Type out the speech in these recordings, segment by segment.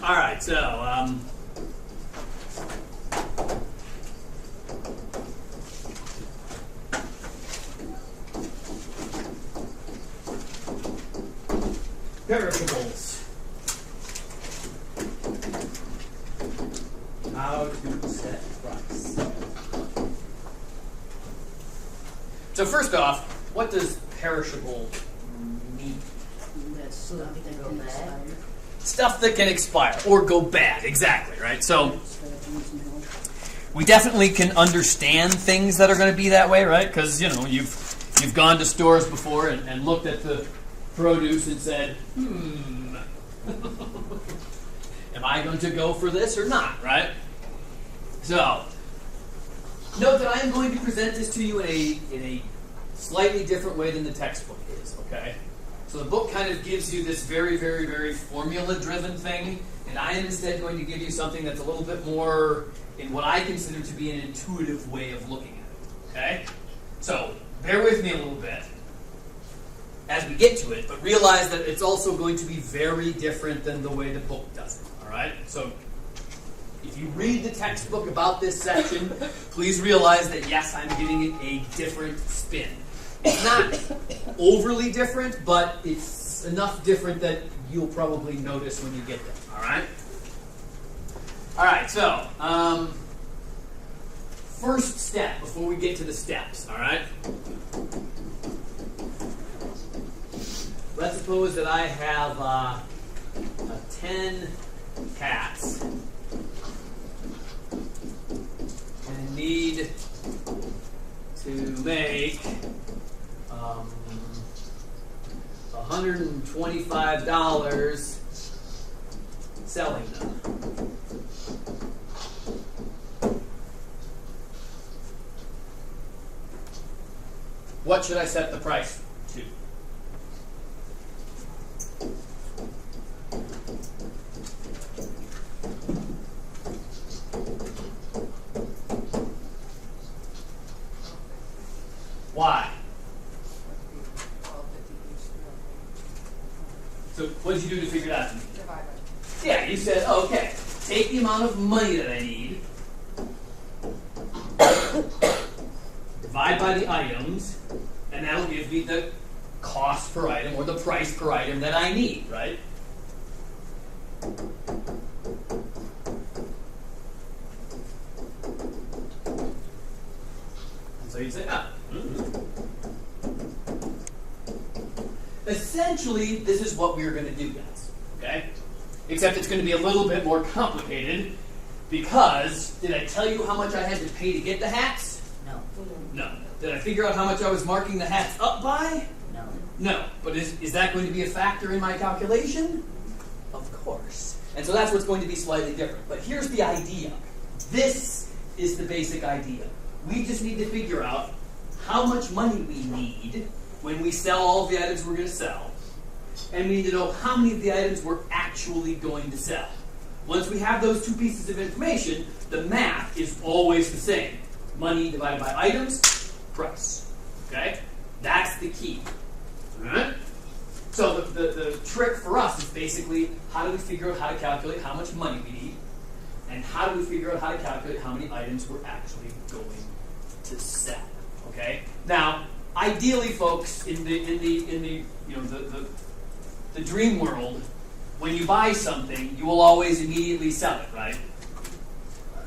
All right, so perishables. How to set price. So first off, what does perishable mean? That's stuff that go bad. Stuff that can expire or go bad, exactly, right? So we definitely can understand things that are going to be that way, right? Because, you know, you've gone to stores before and looked at the produce and said, am I going to go for this or not, right? So, note that I am going to present this to you in a slightly different way than the textbook is, okay? So the book kind of gives you this very, very, very formula-driven thing, and I am instead going to give you something that's a little bit more in what I consider to be an intuitive way of looking at it, okay? So, bear with me a little bit as we get to it, but realize that it's also going to be very different than the way the book does it, all right? So, if you read the textbook about this section, please realize that, yes, I'm giving it a different spin. It's not overly different, but it's enough different that you'll probably notice when you get there, all right? All right, so, first step before we get to the steps, all right? Let's suppose that I have 10 cats and need to make $125 selling them. What should I set the price to? Why? So what did you do to figure it out? Yeah, you said, oh, okay, take the amount of money that I need, divide by the items, and that'll give me the cost per item or the price per item that I need, right? And so you'd say, Essentially, this is what we're going to do, guys, okay? Except it's going to be a little bit more complicated because, did I tell you how much I had to pay to get the hats? No. No. Did I figure out how much I was marking the hats up by? No. No. But is that going to be a factor in my calculation? Of course. And so that's what's going to be slightly different. But here's the idea. This is the basic idea. We just need to figure out how much money we need when we sell all of the items we're going to sell. And we need to know how many of the items we're actually going to sell. Once we have those two pieces of information, the math is always the same. Money divided by items, price. Okay? That's the key. Alright? So the trick for us is basically how do we figure out how to calculate how much money we need, and how do we figure out how to calculate how many items we're actually going to sell. Okay? Now, ideally, folks, in the dream world, when you buy something, you will always immediately sell it, right?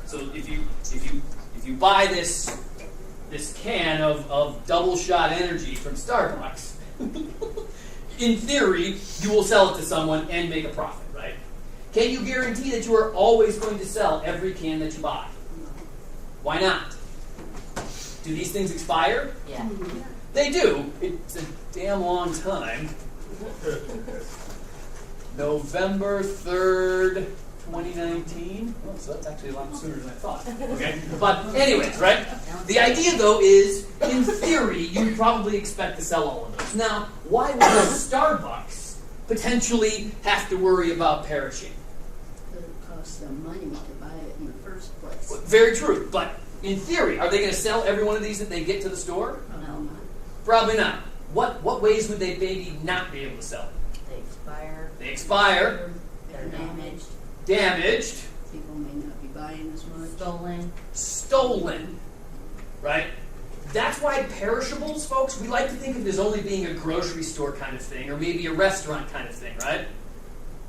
So if you buy this can of double shot energy from Starbucks, in theory, you will sell it to someone and make a profit, right? Can you guarantee that you are always going to sell every can that you buy? Why not? Do these things expire? Yeah. They do. It's a damn long time. November 3rd, 2019. Oh, so that's actually a lot sooner than I thought. Okay? But anyways, right? The idea, though, is, in theory, you probably expect to sell all of those. Now, why would Starbucks potentially have to worry about perishing? It costs them money to buy it in the first place. Very true. But in theory, are they going to sell every one of these that they get to the store? No. Probably not. What ways would they maybe not be able to sell? They expire. They expire. They're damaged. damaged, People may not be buying as much. stolen, right? That's why perishables, folks, we like to think of it as only being a grocery store kind of thing, or maybe a restaurant kind of thing, right?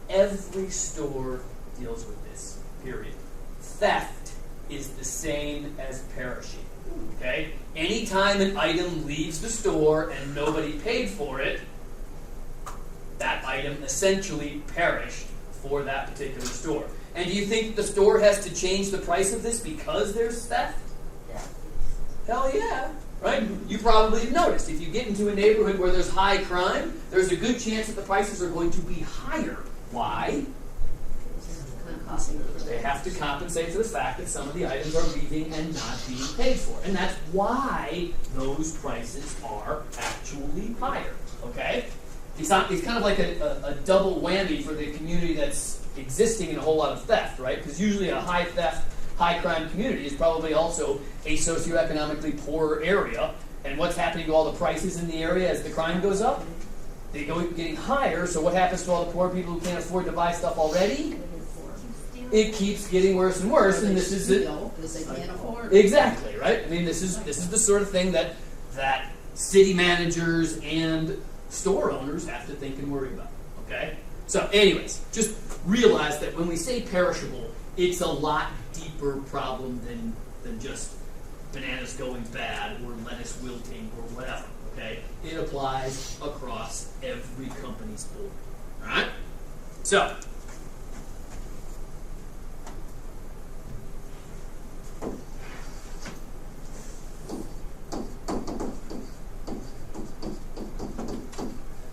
Every store deals with this, period. Theft is the same as perishing, okay? Anytime an item leaves the store and nobody paid for it, that item essentially perished for that particular store. And do you think the store has to change the price of this because there's theft? Hell yeah, right? You probably have noticed if you get into a neighborhood where there's high crime, there's a good chance that the prices are going to be higher. Why? They have to compensate for the fact that some of the items are leaving and not being paid for. And that's why those prices are actually higher, okay? It's kind of like a double whammy for the community that's existing in a whole lot of theft, right? Because usually a high theft, high crime community is probably also a socioeconomically poorer area. And what's happening to all the prices in the area as the crime goes up? They go getting higher, so what happens to all the poor people who can't afford to buy stuff already? It keeps getting worse and worse, and this is it. Because they can't afford it. Exactly, right? I mean, this is the sort of thing that city managers and store owners have to think and worry about. Okay? So, anyways, just realize that when we say perishable, it's a lot deeper problem than just bananas going bad or lettuce wilting or whatever. Okay? It applies across every company's board. All right? So.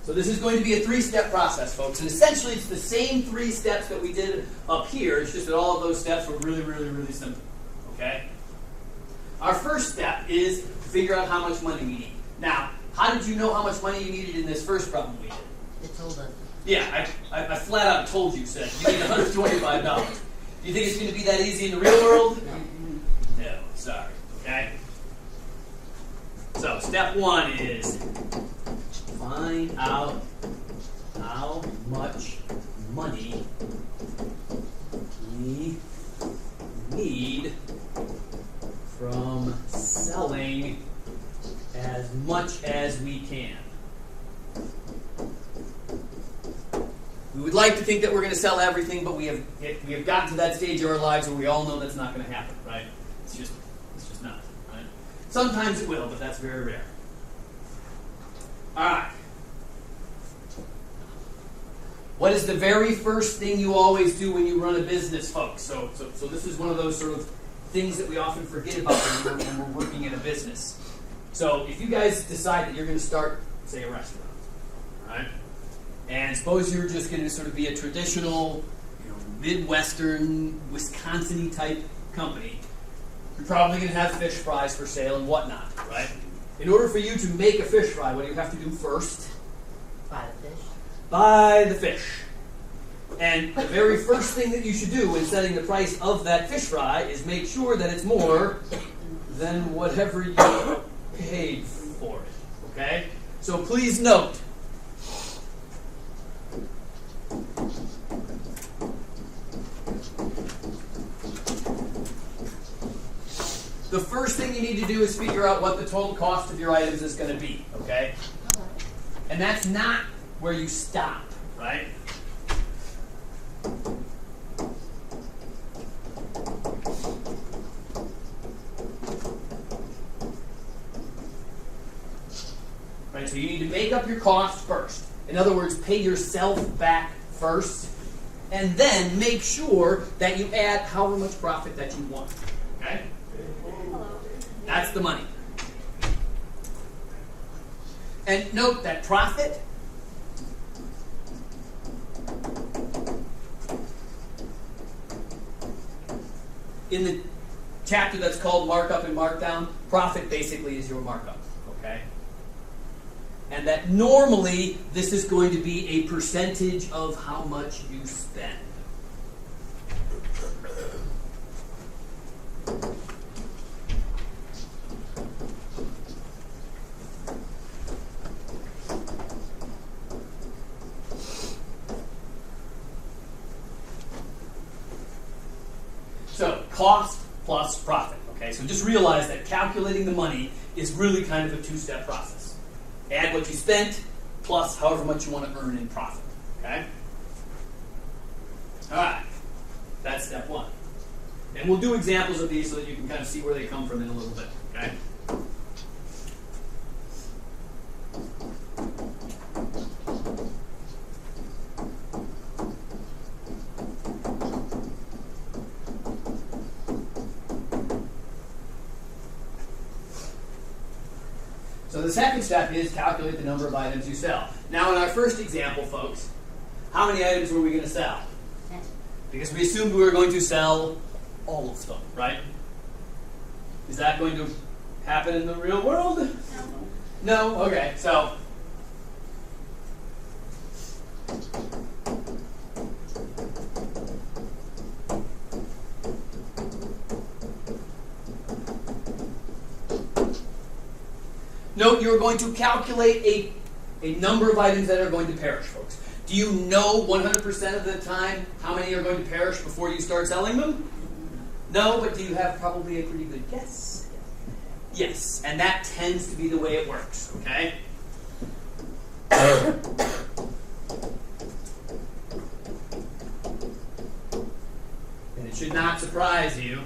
So this is going to be a 3-step process, folks. And essentially, it's the same 3 steps that we did up here. It's just that all of those steps were really, really, really simple. Okay? Our first step is figure out how much money we need. Now, how did you know how much money you needed in this first problem we did? It told us. Yeah, I flat out told you, said you need $125. Do you think it's going to be that easy in the real world? No, sorry. Okay? So, step 1 is find out how much money we need from selling as much as we can. We would like to think that we're going to sell everything, but we have gotten to that stage of our lives where we all know that's not going to happen, right? It's just not, right? Sometimes it will, but that's very rare. All right. What is the very first thing you always do when you run a business, folks? So this is one of those sort of things that we often forget about when we're working in a business. So if you guys decide that you're going to start, say, a restaurant, right? And suppose you're just going to sort of be a traditional, Midwestern, Wisconsin-y type company, you're probably going to have fish fries for sale and whatnot, right? In order for you to make a fish fry, what do you have to do first? Buy the fish. Buy the fish. And the very first thing that you should do when setting the price of that fish fry is make sure that it's more than whatever you paid for it. Okay? So please note, the first thing you need to do is figure out what the total cost of your items is going to be, okay? And that's not where you stop, right? Right, so you need to make up your cost first. In other words, pay yourself back first, and then make sure that you add however much profit that you want, okay? That's the money. And note that profit in the chapter that's called Markup and Markdown, profit basically is your markup, okay? And that normally this is going to be a percentage of how much you spend. So cost plus profit. Okay, so just realize that calculating the money is really kind of a two-step process. Add what you spent plus however much you want to earn in profit. Okay? All right, that's step one. And we'll do examples of these so that you can kind of see where they come from in a little bit. Okay? So the second step is calculate the number of items you sell. Now in our first example, folks, how many items were we going to sell? Because we assumed we were going to sell all of them, right? Is that going to happen in the real world? No? Okay, so note you're going to calculate a number of items that are going to perish, folks. Do you know 100% of the time how many are going to perish before you start selling them? No, but do you have probably a pretty good guess? Yes, and that tends to be the way it works, okay? And it should not surprise you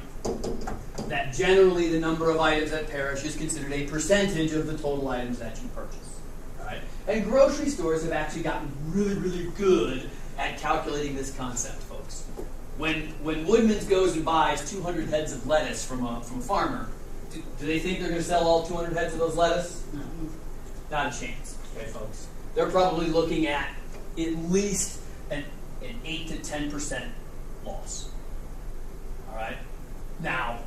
that generally the number of items that perish is considered a percentage of the total items that you purchase. Right? And grocery stores have actually gotten really, really good at calculating this concept, folks. When Woodman's goes and buys 200 heads of lettuce from a farmer, do they think they're going to sell all 200 heads of those lettuce? No. Not a chance, okay, folks. They're probably looking at least an 8 to 10% loss. All right? Now,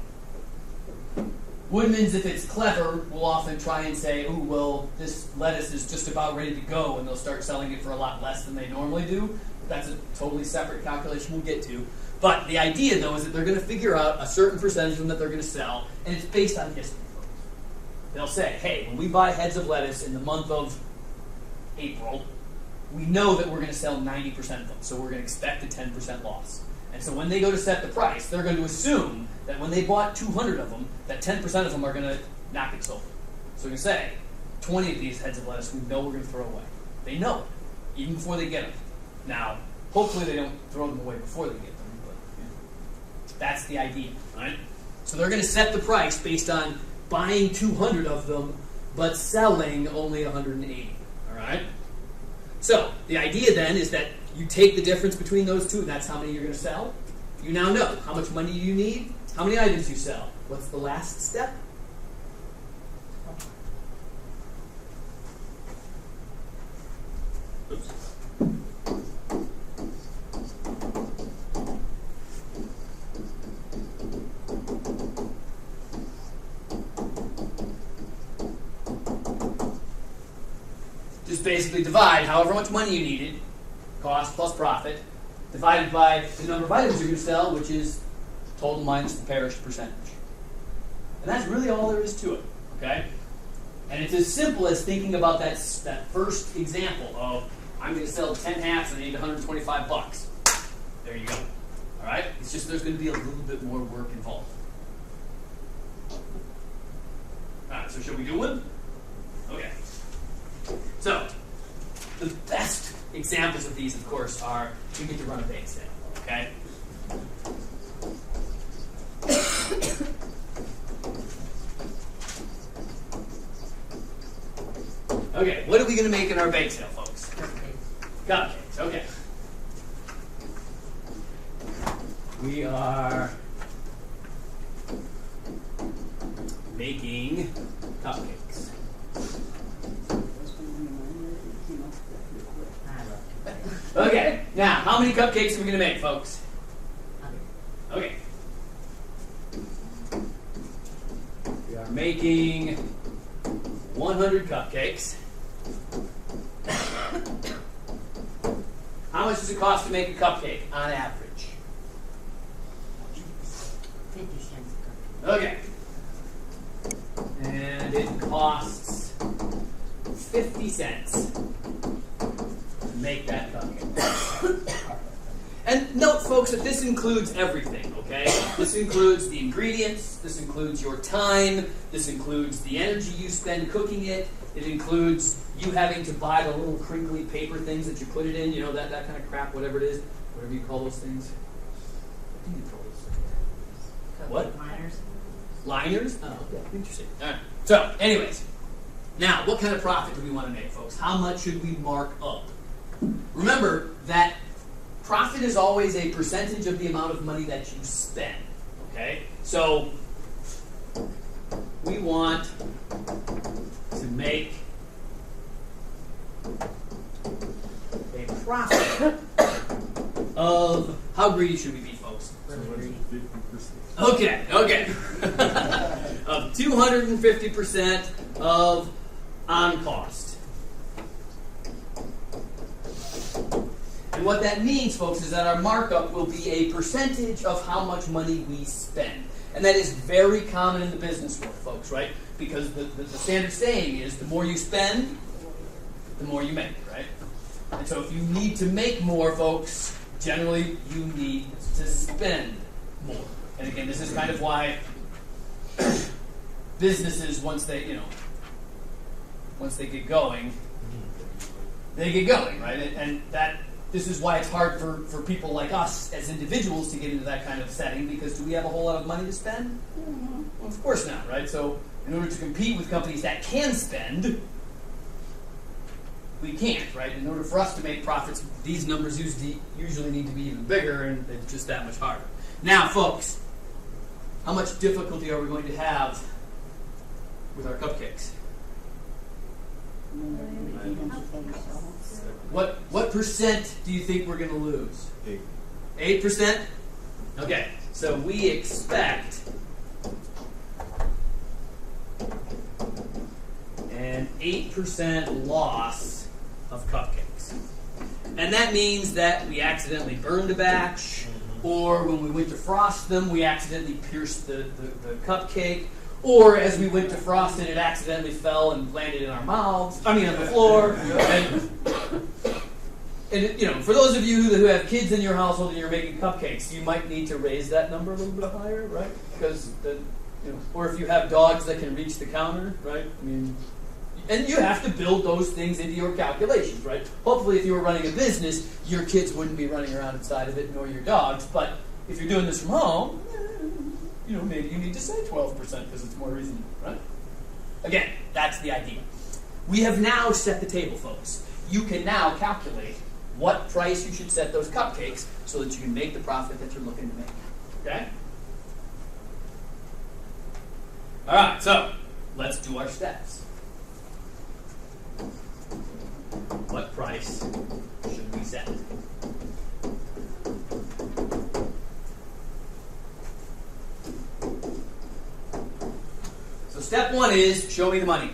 Woodman's, if it's clever, will often try and say, "Ooh, well, this lettuce is just about ready to go," and they'll start selling it for a lot less than they normally do. That's a totally separate calculation we'll get to. But the idea, though, is that they're going to figure out a certain percentage of them that they're going to sell, and it's based on history. They'll say, "Hey, when we buy heads of lettuce in the month of April, we know that we're going to sell 90% of them, so we're going to expect a 10% loss." And so when they go to set the price, they're going to assume that when they bought 200 of them, that 10% of them are going to not get sold. So they're going to say, 20 of these heads of lettuce we know we're going to throw away. They know it, even before they get them. Now, hopefully they don't throw them away before they get them, but that's the idea, right? So they're going to set the price based on buying 200 of them, but selling only 180, all right? So the idea then is that you take the difference between those two, and that's how many you're going to sell. You now know how much money you need, how many items you sell. What's the last step? Oops. Just basically divide however much money you needed, cost plus profit, divided by the number of items you're going to sell, which is total minus the perished percentage. And that's really all there is to it, okay? And it's as simple as thinking about that first example of, I'm going to sell 10 hats and I need $125. There you go. All right? It's just there's going to be a little bit more work involved. All right, so should we do one? Okay. So, the best examples of these, of course, are you get to run a bake sale, okay? Okay, what are we going to make in our bake sale, folks? Cupcakes, okay. We are making cupcakes. Okay, now, how many cupcakes are we going to make, folks? Okay. We are making 100 cupcakes. How much does it cost to make a cupcake on average? 50 cents a Okay. And it costs 50 cents to make that cupcake. And note, folks, that this includes everything, okay? This includes the ingredients, this includes your time, this includes the energy you spend cooking it, it includes you having to buy the little crinkly paper things that you put it in, you know, that kind of crap, whatever it is, whatever you call those things. What do you call those things? What? Liners. Liners? Oh, okay, interesting. All right. So, anyways, now, what kind of profit do we want to make, folks? How much should we mark up? Remember that profit is always a percentage of the amount of money that you spend. Okay? So, we want to make a profit of, how greedy should we be, folks? 50%. Okay. Of 250% of on cost. And what that means, folks, is that our markup will be a percentage of how much money we spend. And that is very common in the business world, folks, right? Because the standard saying is the more you spend, the more you make, right? And so if you need to make more, folks, generally you need to spend more. And again, this is kind of why businesses, once they get going, they get going, right? And that this is why it's hard for people like us as individuals to get into that kind of setting, because do we have a whole lot of money to spend? Well, of course not, right? So in order to compete with companies that can spend, we can't, right? In order for us to make profits, these numbers usually need to be even bigger, and it's just that much harder. Now, folks, how much difficulty are we going to have with our cupcakes? What percent do you think we're going to lose? 8%? Okay, so we expect an 8% loss of cupcakes. And that means that we accidentally burned a batch, or when we went to frost them, we accidentally pierced the cupcake, or as we went to frost it, it accidentally fell and landed in our mouths, on the floor. And for those of you who have kids in your household and you're making cupcakes, you might need to raise that number a little bit higher, right? Because, or if you have dogs that can reach the counter, right? And you have to build those things into your calculations, right? Hopefully, if you were running a business, your kids wouldn't be running around inside of it, nor your dogs. But if you're doing this from home, maybe you need to say 12% because it's more reasonable, right? Again, that's the idea. We have now set the table, folks. You can now calculate what price you should set those cupcakes so that you can make the profit that you're looking to make. Okay? All right, so let's do our steps. What price should we set? So step one is show me the money.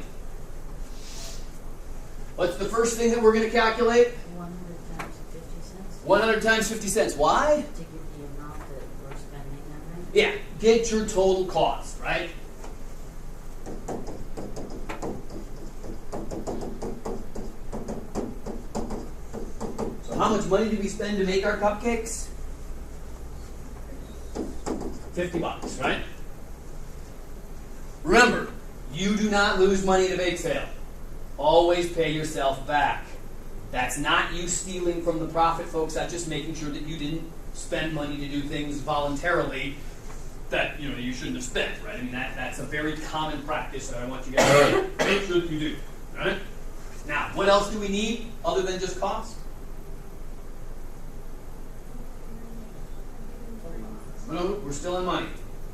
What's the first thing that we're going to calculate? 100 times 50 cents. 100 times 50 cents. Why? To get the amount that we're spending on it. Yeah, get your total cost, right? So how much money did we spend to make our cupcakes? $50, right? Remember, you do not lose money at a bake sale. Always pay yourself back. That's not you stealing from the profit, folks. That's just making sure that you didn't spend money to do things voluntarily that you shouldn't have spent, right? That's a very common practice that I want you guys to make sure that you do, right? Now, what else do we need other than just cost? No, we're still in money.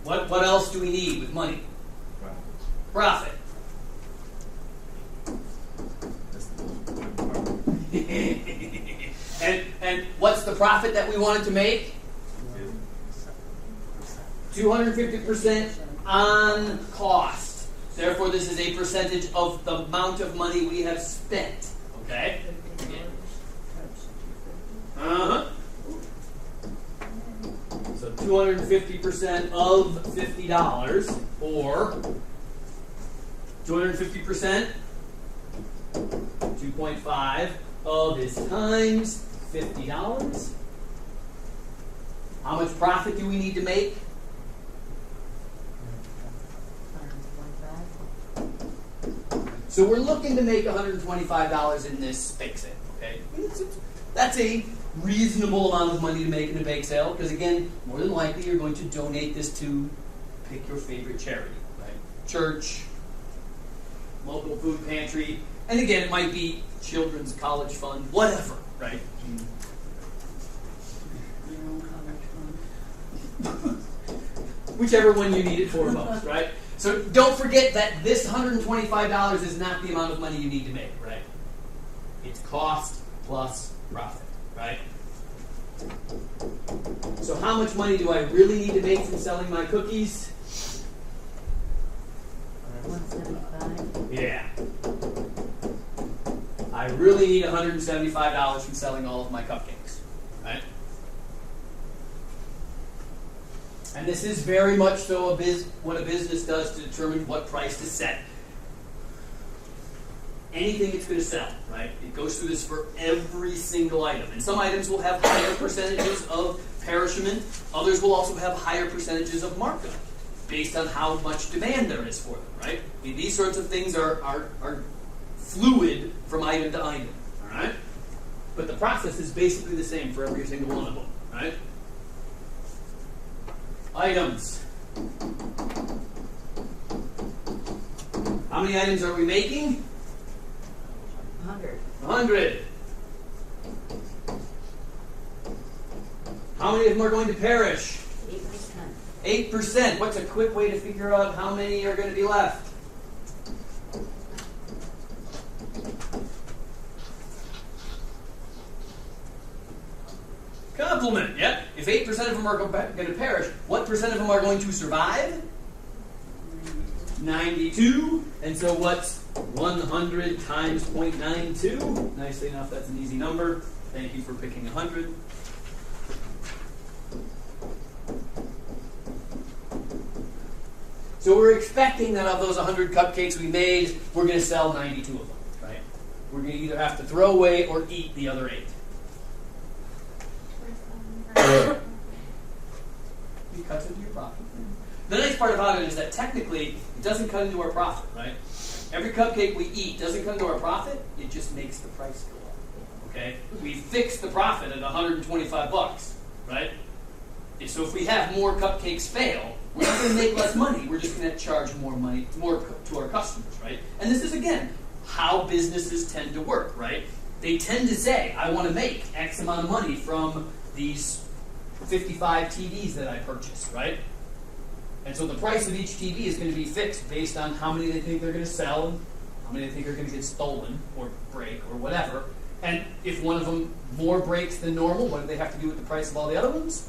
What else do we need with money? Profit. and what's the profit that we wanted to make? 250% on cost. Therefore, this is a percentage of the amount of money we have spent. Okay? So 250% of $50, or 250%, 2.5 of is times $50. How much profit do we need to make? $125. So we're looking to make $125 in this bake sale, okay? That's a reasonable amount of money to make in a bake sale, because again, more than likely you're going to donate this to, pick your favorite charity, right? Church, local food pantry, and again, it might be children's college fund, whatever, right? Your own college fund. Whichever one you need it for most, right? So don't forget that this $125 is not the amount of money you need to make, right? It's cost plus profit, right? So how much money do I really need to make from selling my cookies? 175. Yeah. I really need $175 from selling all of my cupcakes, right? And this is very much so what a business does to determine what price to set. Anything it's going to sell, right? It goes through this for every single item. And some items will have higher percentages of perishment. Others will also have higher percentages of markup based on how much demand there is for them, right? I mean, these sorts of things are fluid from item to item, all right? But the process is basically the same for every single one of them, right? Items. How many items are we making? 100. 100. How many of them are going to perish? 8%. 8%. What's a quick way to figure out how many are going to be left? Complement. Yep. If 8% of them are going to perish, what percent of them are going to survive? 92. And so what's 100 times 0.92? Nicely enough, that's an easy number. Thank you for picking 100. So we're expecting that of those 100 cupcakes we made, we're going to sell 92 of them, right? We're going to either have to throw away or eat the other 8. It cuts into your profit. The nice part about it is that technically it doesn't cut into our profit, right? Every cupcake we eat doesn't cut into our profit, it just makes the price go up. Okay? We fix the profit at $125, right? And so if we have more cupcakes fail, we're not going to make less money, we're just going to charge more to our customers, right? And this is again how businesses tend to work, right? They tend to say, I want to make X amount of money from these 55 TVs that I purchased, right? And so the price of each TV is going to be fixed based on how many they think they're going to sell, and how many they think are going to get stolen or break or whatever. And if one of them more breaks than normal, what do they have to do with the price of all the other ones?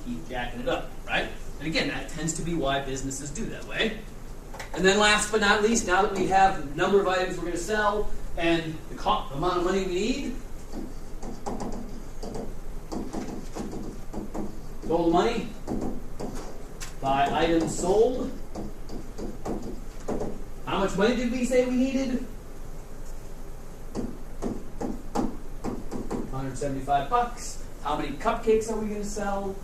Keep jacking it up, right? And again, that tends to be why businesses do that way. And then last but not least, now that we have the number of items we're going to sell and the amount of money we need, total money by items sold. How much money did we say we needed? $175. How many cupcakes are we going to sell?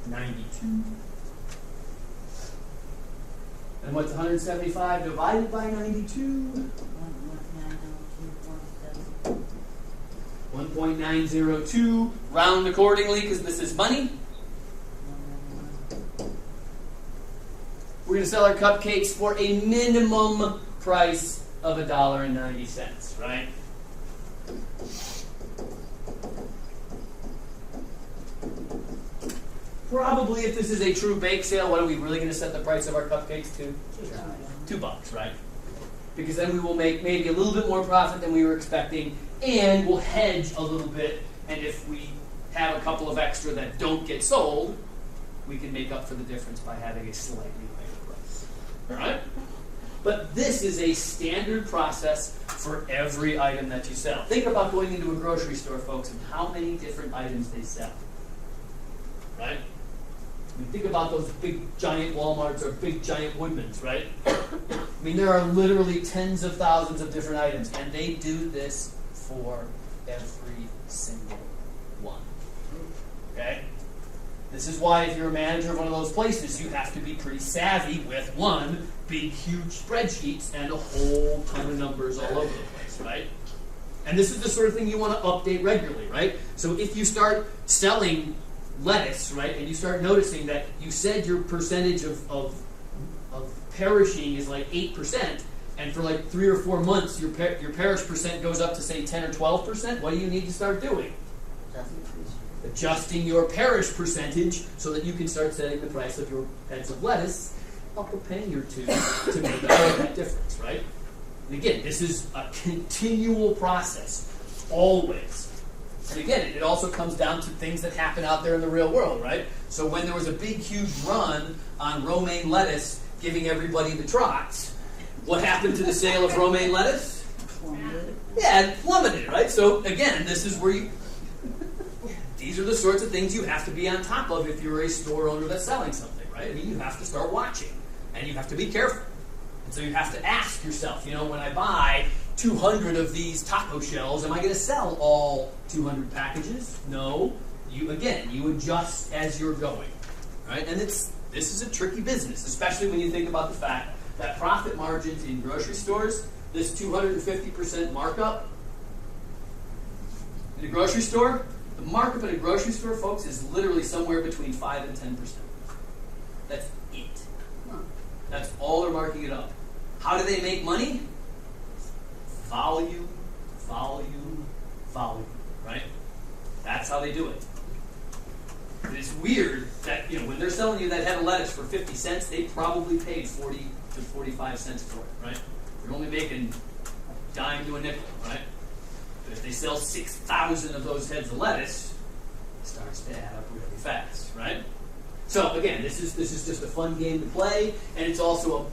92. And what's 175 divided by 92? 1.902. Round accordingly because this is money. We're going to sell our cupcakes for a minimum price of $1.90, right? Probably, if this is a true bake sale, what are we really going to set the price of our cupcakes to? $2, right? Because then we will make maybe a little bit more profit than we were expecting, and we'll hedge a little bit. And if we have a couple of extra that don't get sold, we can make up for the difference by having a slightly higher price. All right? But this is a standard process for every item that you sell. Think about going into a grocery store, folks, and how many different items they sell. Right? I mean, think about those big giant Walmarts or big giant Woodmans, right? I mean, there are literally tens of thousands of different items, and they do this for every single 1. Okay? This is why if you're a manager of one of those places, you have to be pretty savvy with one, big, huge spreadsheets and a whole ton of numbers all over the place, right? And this is the sort of thing you want to update regularly, right? So if you start selling lettuce, right, and you start noticing that you said your percentage of perishing is like 8%, and for like 3 or 4 months your perish percent goes up to say 10 or 12%, what do you need to start doing? Adjusting your perish percentage so that you can start setting the price of your heads of lettuce up a penny or two to make up that difference, right? And again, this is a continual process, always. And again, it also comes down to things that happen out there in the real world, right? So when there was a big, huge run on romaine lettuce giving everybody the trots, what happened to the sale of romaine lettuce? Plummeted. Yeah, it plummeted, right? So again, this is where these are the sorts of things you have to be on top of if you're a store owner that's selling something, right? I mean, you have to start watching, and you have to be careful. And so you have to ask yourself, when I buy 200 of these taco shells, am I going to sell all 200 packages? No. You adjust as you're going, right? And this is a tricky business, especially when you think about the fact that profit margins in grocery stores, this 250% markup in a grocery store, the markup in a grocery store, folks, is literally somewhere between 5 and 10%. That's it. That's all they're marking it up. How do they make money? Volume, volume, volume, right? That's how they do it. And it's weird that, when they're selling you that head of lettuce for 50 cents, they probably paid 40 to 45 cents for it, right? You're only making a dime to a nickel, right? But if they sell 6,000 of those heads of lettuce, it starts to add up really fast, right? So again, this is just a fun game to play, and it's also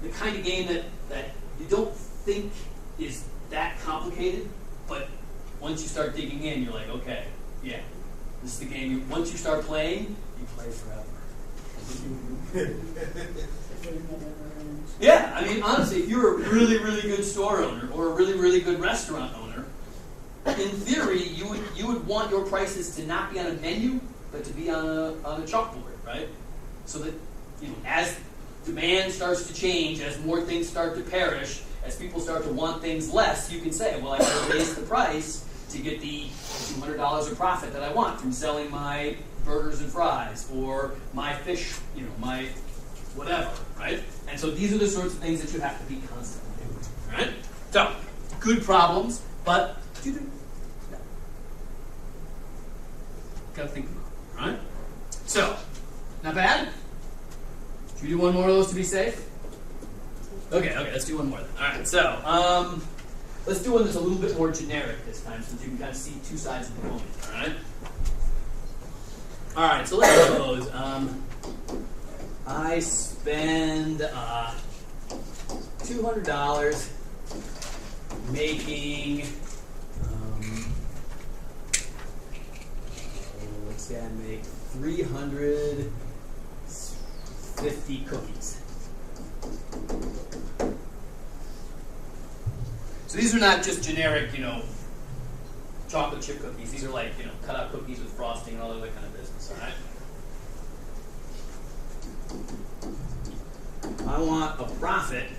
the kind of game that you don't think is that complicated, but once you start digging in, you're like, okay, yeah, this is the game. Once you start playing, you play forever. The game that never ends. Yeah, I mean, honestly, if you're a really, really good store owner or a really, really good restaurant owner, in theory, you would want your prices to not be on a menu, but to be on a chalkboard, right? So that as demand starts to change, as more things start to perish, as people start to want things less, you can say, well, I can raise the price to get the $200 of profit that I want from selling my burgers and fries or my fish, my whatever, right? And so these are the sorts of things that you have to be constantly doing, right? So, good problems, but gotta think about it, right? So, not bad? Should we do one more of those to be safe? Okay, let's do one more then. Alright, so, let's do one that's a little bit more generic this time so that you can kind of see two sides of the coin, alright? Alright, so let's suppose, I spend $200 making, let's say I make 350 cookies. So these are not just generic, chocolate chip cookies. These are like, cut out cookies with frosting and all other kind of business, all right? I want a profit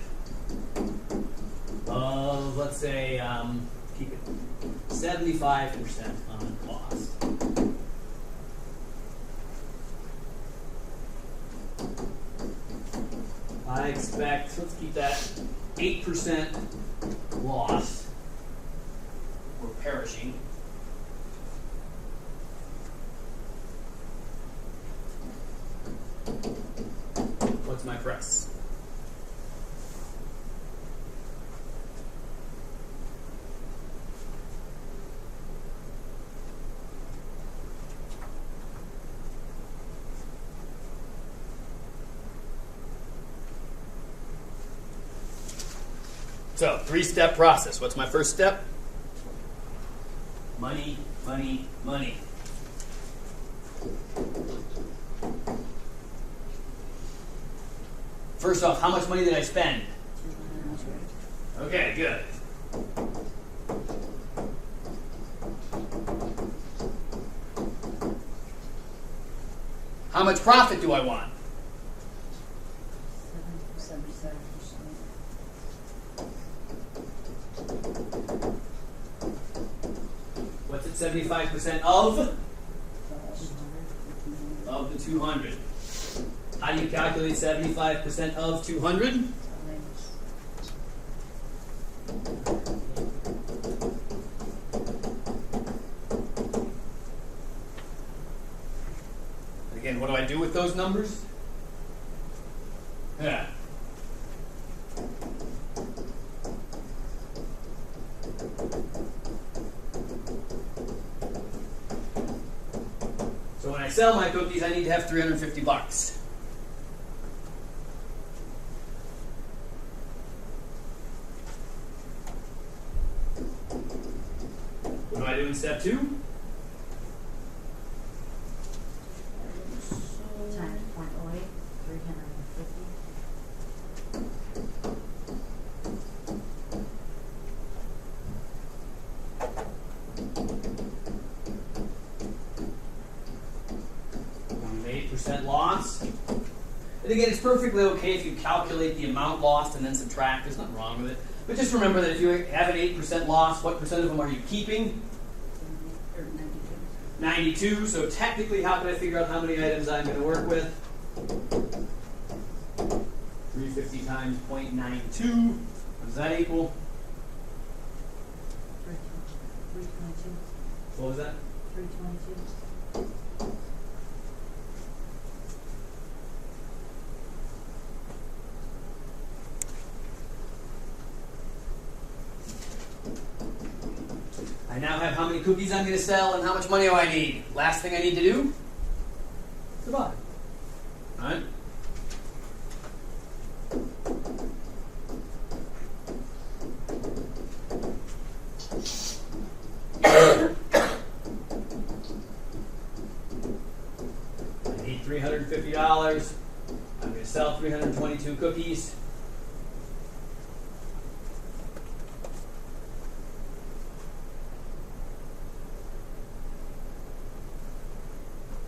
of, let's say, keep it 75% on cost. I expect, let's keep that 8% loss or perishing. What's my price? So, 3-step process. What's my first step? Money, money, money. First off, how much money did I spend? Okay, good. How much profit do I want? 75%. What's it 75% of? 200. Of the 200. How do you calculate 75% of 200? Again, what do I do with those numbers? Yeah. So when I sell my cookies, I need to have 350 bucks. What do I do in step 2? Times 0.08, 350. An 8% loss. And again, it's perfectly okay if you calculate the amount lost and then subtract. There's nothing wrong with it. But just remember that if you have an 8% loss, what percent of them are you keeping? Or 92. 92. So technically, how can I figure out how many items I'm going to work with? 350 times 0.92. What does that equal? 322. What was that? 322. I now have how many cookies I'm going to sell and how much money do I need. Last thing I need to do? Survive. All right? I need $350. I'm going to sell 322 cookies.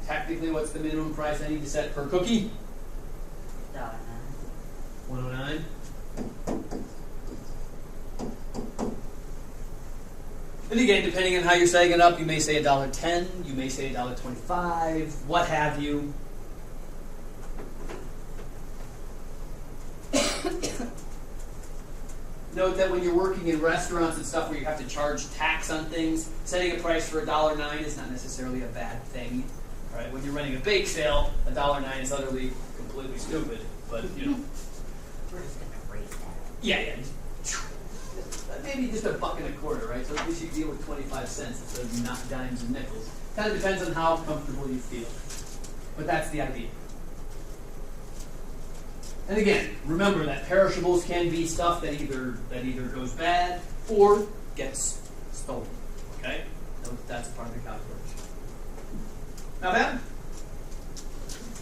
Technically, what's the minimum price I need to set per cookie? $1.09. 109. And again, depending on how you're setting it up, you may say $1.10, you may say $1.25, what have you. Note that when you're working in restaurants and stuff where you have to charge tax on things, setting a price for $1.09 is not necessarily a bad thing. Right? When you're running a bake sale, $1.09 is utterly, completely stupid. But you know, We're just going to raise that. yeah. Maybe just $1.25, right? So at least you deal with 25 cents instead of not dimes and nickels. Kind of depends on how comfortable you feel. But that's the idea. And again, remember that perishables can be stuff that either goes bad or gets stolen. Okay? That's part of the calculation. Not bad?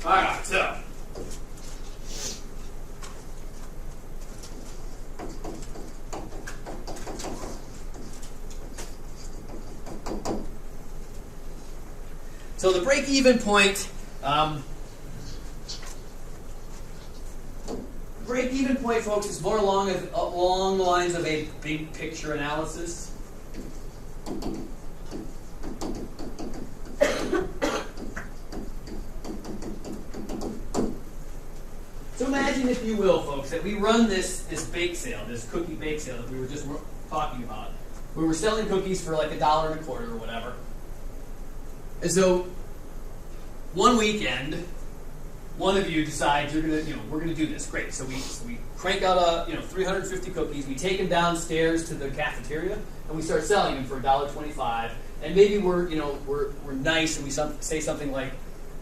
Alright, so. So the break-even point, folks, is more along the lines of a big picture analysis. So imagine, if you will, folks, that we run this bake sale, this cookie bake sale that we were just talking about. We were selling cookies for like $1.25 or whatever. And so one weekend, one of you decides we're gonna do this. Great. So we crank out 350 cookies. We take them downstairs to the cafeteria and we start selling them for $1.25. And maybe we're nice and we say something like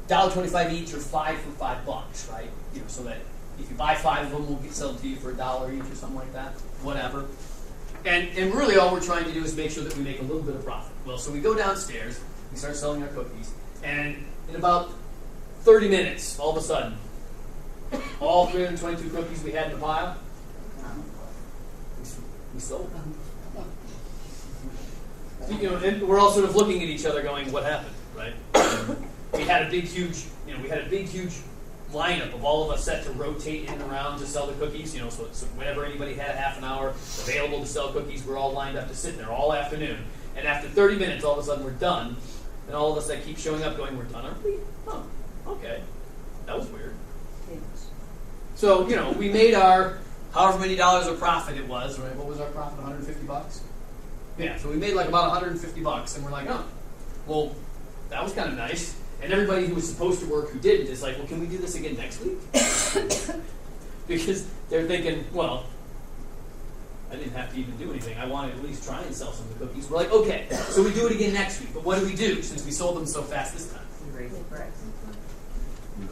$1.25 each or 5 for $5, right? So that if you buy 5 of them, we'll sell them to you for $1 each or something like that. Whatever. And really all we're trying to do is make sure that we make a little bit of profit. Well, so we go downstairs, we start selling our cookies, and in about 30 minutes, all of a sudden, all 322 cookies we had in the pile, we sold them. And we're all sort of looking at each other going, what happened, right? We had a big, huge, we had a big, huge lineup of all of us set to rotate in and around to sell the cookies. So whenever anybody had a half an hour available to sell cookies, we're all lined up to sit there all afternoon. And after 30 minutes, all of a sudden we're done. And all of us that keep showing up going, we're done, aren't we? Oh, okay. That was weird. Yes. So, we made our however many dollars of profit it was, right? What was our profit? $150? Yeah, so we made like about $150, and we're like, oh, well, that was kind of nice. And everybody who was supposed to work who didn't is like, well, can we do this again next week? Because they're thinking, well, I didn't have to even do anything. I wanted to at least try and sell some of the cookies. We're like, okay, so we do it again next week. But what do we do since we sold them so fast this time? We raise the price.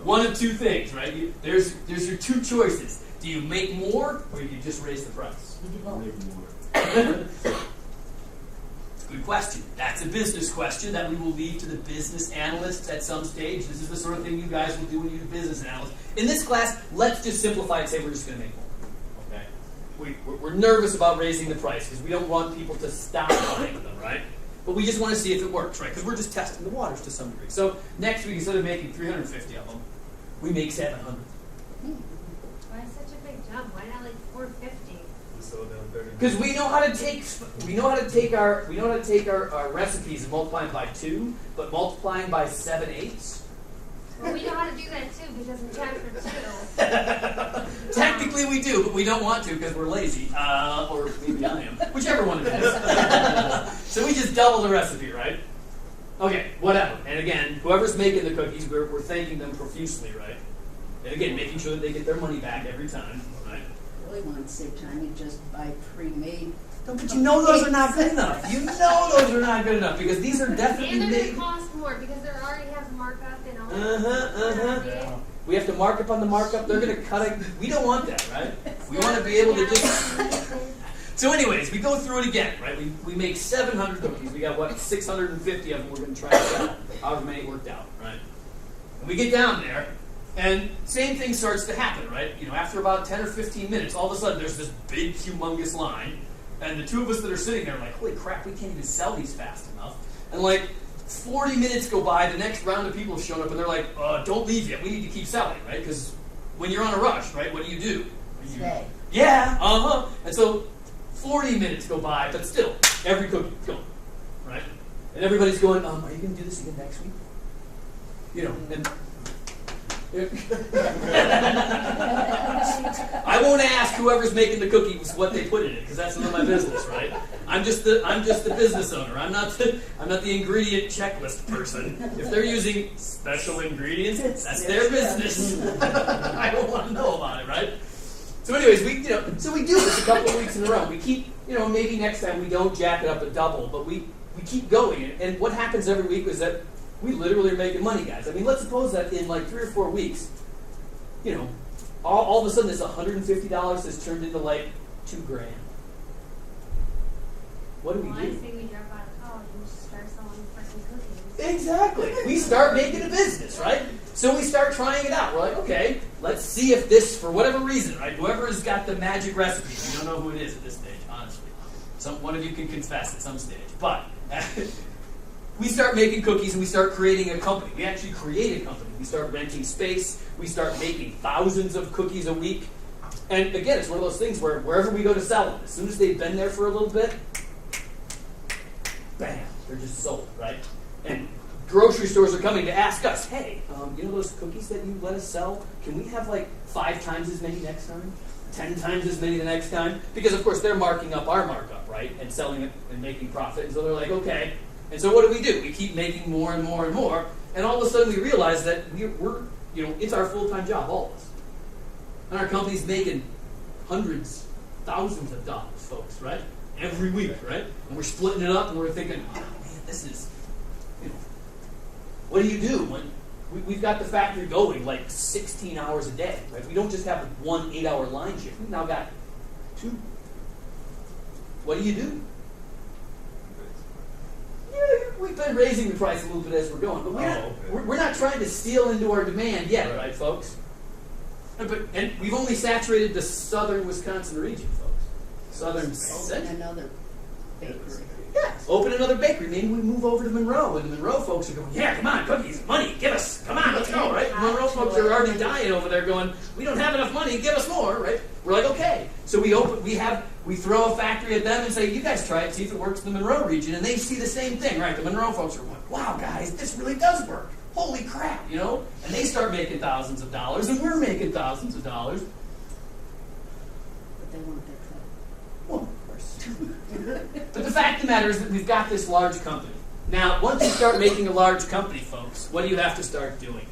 One of two things, right? There's your two choices. Do you make more, or do you just raise the price? We do both. Good question. That's a business question that we will leave to the business analysts at some stage. This is the sort of thing you guys will do when you're business analysts. In this class, let's just simplify and say we're just going to make more. Okay? We're nervous about raising the price because we don't want people to stop buying them, right? But we just want to see if it works, right? Because we're just testing the waters to some degree. So next week, instead of making 350 of them, we make 700. Why such a big jump? Why not like 450? Because we know how to take our recipes and multiply them by 2, but multiplying by 7/8. Well, we know how to do that too because in chapter 2. Technically we do, but we don't want to because we're lazy. Or maybe I am. Whichever one it is. So we just double the recipe, right? Okay, whatever. And again, whoever's making the cookies, we're thanking them profusely, right? And again, making sure that they get their money back every time, right? Really want to save time, you just buy pre-made. No, but you know those are not good enough. You know those are not good enough because these are definitely And they're made. going to cost more because they already have markup and all Yeah. We have to mark up on the markup. They're going to cut it. We don't want that, right? We want to be able to just... So anyways, we go through it again, right? We make 700 cookies. We got, 650 of them we're going to try to sell. However many worked out, right? And we get down there, and same thing starts to happen, right? After about 10 or 15 minutes, all of a sudden there's this big, humongous line, and the two of us that are sitting there are like, holy crap, we can't even sell these fast enough. And 40 minutes go by, the next round of people have shown up, and they're like, don't leave yet. We need to keep selling, right? Because when you're on a rush, right, what do? Stay. Yeah, And so 40 minutes go by, but still, every cookie's going, right? And everybody's going, are you going to do this again next week? And... I won't ask whoever's making the cookies what they put in it because that's none of my business, right? I'm just the business owner. I'm not the ingredient checklist person. If they're using special ingredients, that's their business. I don't want to know about it, right? So, anyways, we do this a couple of weeks in a row. We keep, maybe next time we don't jack it up a double, but we keep going. And what happens every week is that we literally are making money, guys. I mean, let's suppose that in 3 or 4 weeks, all of a sudden this $150 has turned into $2,000. What do we Well, I do? say we drop out of college and just start selling freaking cookies. Exactly. We start making a business, right? So we start trying it out. We're like, okay, let's see if this, for whatever reason, right? Whoever has got the magic recipe, we don't know who it is at this stage, honestly. One of you can confess at some stage, but. We start making cookies and we start creating a company. We actually create a company. We start renting space. We start making thousands of cookies a week. And again, it's one of those things where wherever we go to sell them, as soon as they've been there for a little bit, bam, they're just sold, right? And grocery stores are coming to ask us, hey, those cookies that you let us sell, can we have 5 times as many next time? 10 times as many the next time? Because, of course, they're marking up our markup, right? And selling it and making profit. And so they're like, okay. And so what do? We keep making more and more and more, and all of a sudden we realize that we're it's our full-time job, all of us. And our company's making hundreds, thousands of dollars, folks, right? Every week, right? And we're splitting it up, and we're thinking, oh, man, this is, what do you do when we've got the factory going 16 hours a day, right? We don't just have 1 8-hour line shift. We've now got 2. What do you do? We've been raising the price a little bit as we're going, but we're not trying to steal into our demand yet, right, folks? And we've only saturated the southern Wisconsin region, folks. Southern Open Central. another bakery. Yeah, open another bakery. Maybe we move over to Monroe, and the Monroe folks are going, yeah, come on, cookies, money, give us, come on, let's go, right? Monroe folks are already dying over there going, we don't have enough money, give us more, right? We're like, okay. So we throw a factory at them and say, you guys try it, see if it works in the Monroe region. And they see the same thing, right? The Monroe folks are like, wow, guys, this really does work. Holy crap, you know? And they start making thousands of dollars, and we're making thousands of dollars. But they want their cut. Well, of course. But the fact of the matter is that we've got this large company. Now, once you start making a large company, folks, what do you have to start doing?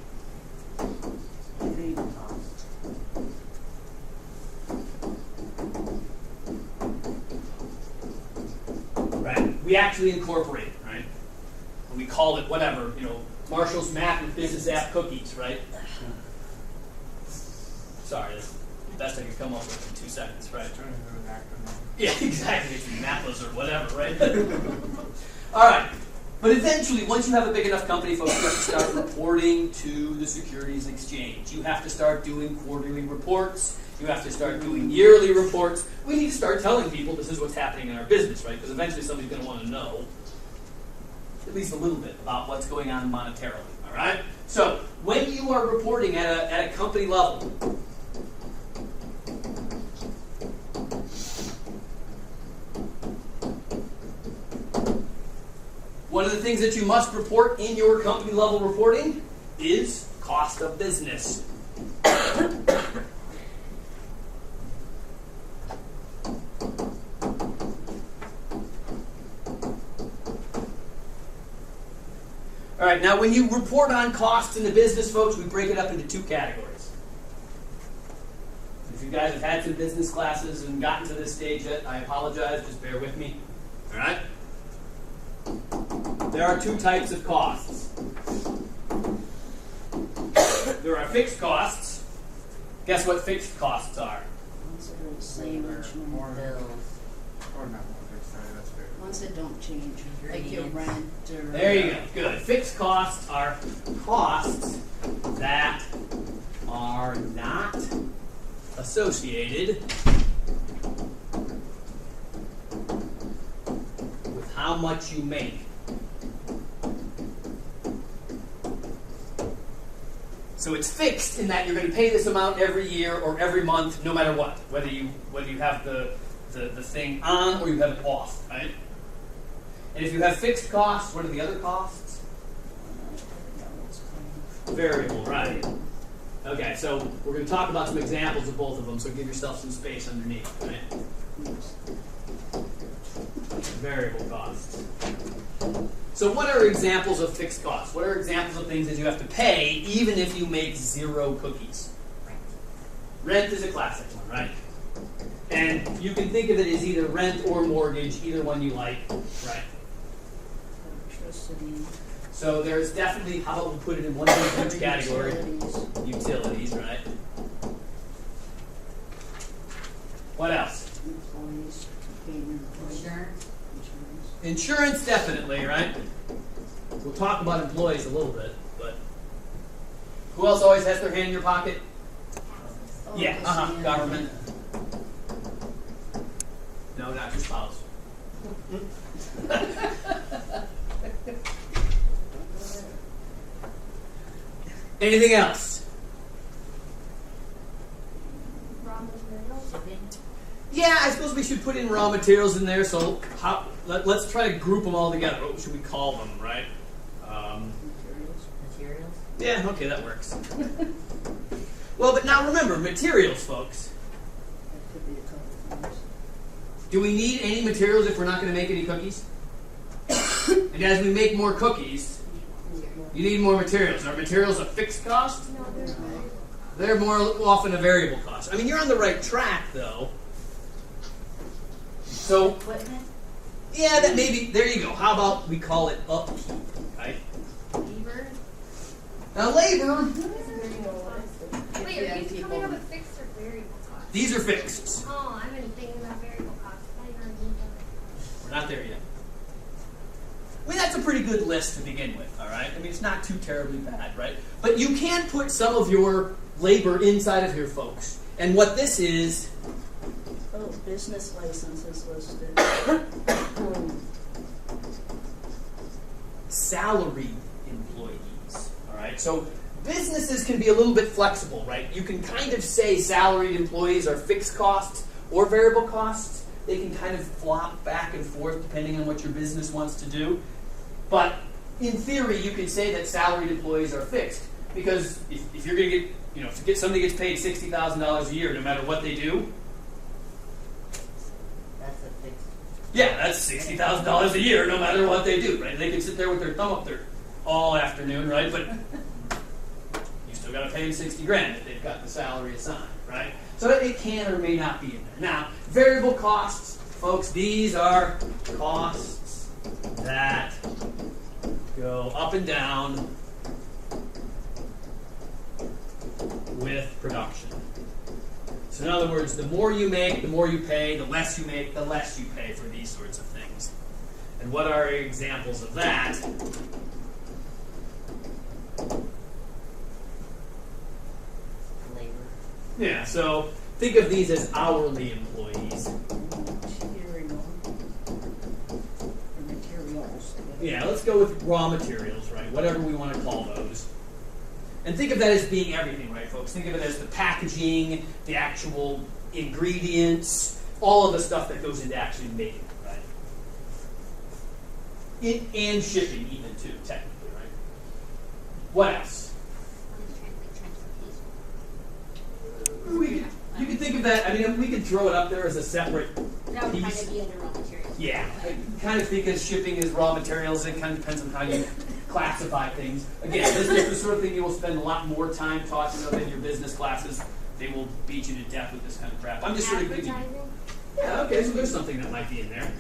Right? We actually incorporate it, right? And we call it whatever, you know, Marshall's Mac and Business App Cookies, right? Sorry, that's the best I could come up with in 2 seconds, right? Yeah, exactly. It's Mappos or whatever, right? All right. But eventually, once you have a big enough company, folks, you have to start reporting to the Securities Exchange. You have to start doing quarterly reports. You have to start doing yearly reports. We need to start telling people this is what's happening in our business, right? Because eventually somebody's going to want to know at least a little bit about what's going on monetarily, all right? So when you are reporting at a company level, one of the things that you must report in your company level reporting is cost of business. All right, now when you report on costs in the business, folks, we break it up into 2 categories. If you guys have had some business classes and gotten to this stage yet, I apologize, just bear with me. All right? There are 2 types of costs. There are fixed costs. Guess what fixed costs are? Ones that are the same each month. Bills. Or not, sorry, that's fair. Ones that don't change, like your rent or... There you go. Good. Fixed costs are costs that are not associated with how much you make. So it's fixed in that you're going to pay this amount every year or every month, no matter what, whether you have the thing on or you have it off, right? And if you have fixed costs, what are the other costs? Variable, right? Okay, so we're going to talk about some examples of both of them, so give yourself some space underneath, right? Variable costs. So what are examples of fixed costs? What are examples of things that you have to pay even if you make 0 cookies? Rent is a classic one, right? And you can think of it as either rent or mortgage, either one you like, right? Electricity. So there's definitely, how about we put it in one huge category? Utilities, right? What else? Employees, paying your employees. Insurance. Insurance, definitely, right? We'll talk about employees a little bit, but who else always has their hand in your pocket? Oh, Yeah, I see. government. No, not your spouse. Anything else? Raw materials. Shipping. Yeah, I suppose we should put in raw materials in there. So let's try to group them all together. What should we call them, right? Materials. Yeah, okay, that works. Well, but now remember, materials, folks. That could be a couple things. Do we need any materials if we're not going to make any cookies? And as we make more cookies, you need more materials. Are materials a fixed cost? No, there's no. They're more often a variable cost. I mean, you're on the right track, though. So, Equipment. yeah, that maybe, there you go. How about we call it upkeep, right? Beaver. Now, labor, Wait, are you coming up with fixed or variable costs? these are fixed. Oh, I've been thinking about variable costs. I thought you were doing We're not there yet. I mean, that's a pretty good list to begin with, all right? I mean, it's not too terribly bad, right? But you can put some of your labor inside of here, folks. And what this is, Oh, business licenses listed. salaried employees, all right? So businesses can be a little bit flexible, right? You can kind of say salaried employees are fixed costs or variable costs. They can kind of flop back and forth depending on what your business wants to do. But in theory, you can say that salaried employees are fixed because if you're going to get, if somebody gets paid $60,000 a year, no matter what they do, That's a fixed. yeah, that's $60,000 a year, no matter what they do, right? They can sit there with their thumb up there all afternoon, right? But you still got to pay them $60,000 if they've got the salary assigned, right? So it can or may not be in there. Now, variable costs, folks, these are costs that go up and down with production. So in other words, the more you make, the more you pay. The less you make, the less you pay for these sorts of things. And what are examples of that? Labor. Yeah, so think of these as hourly employees. Material. The materials. Yeah, let's go with raw materials, right? Whatever we want to call those. And think of that as being everything, right, folks? Think of it as the packaging, the actual ingredients, all of the stuff that goes into actually making it, right? And shipping even too, technically, right? What else? You can think of that, I mean, we could throw it up there as a separate That would kind piece. of be under raw materials. Yeah, I kind of think of shipping as raw materials. It kind of depends on how you classify things. Again, this is the sort of thing you will spend a lot more time talking about in your business classes. They will beat you to death with this kind of crap. I'm just sort of giving you. Advertising. Yeah, okay, so there's something that might be in there.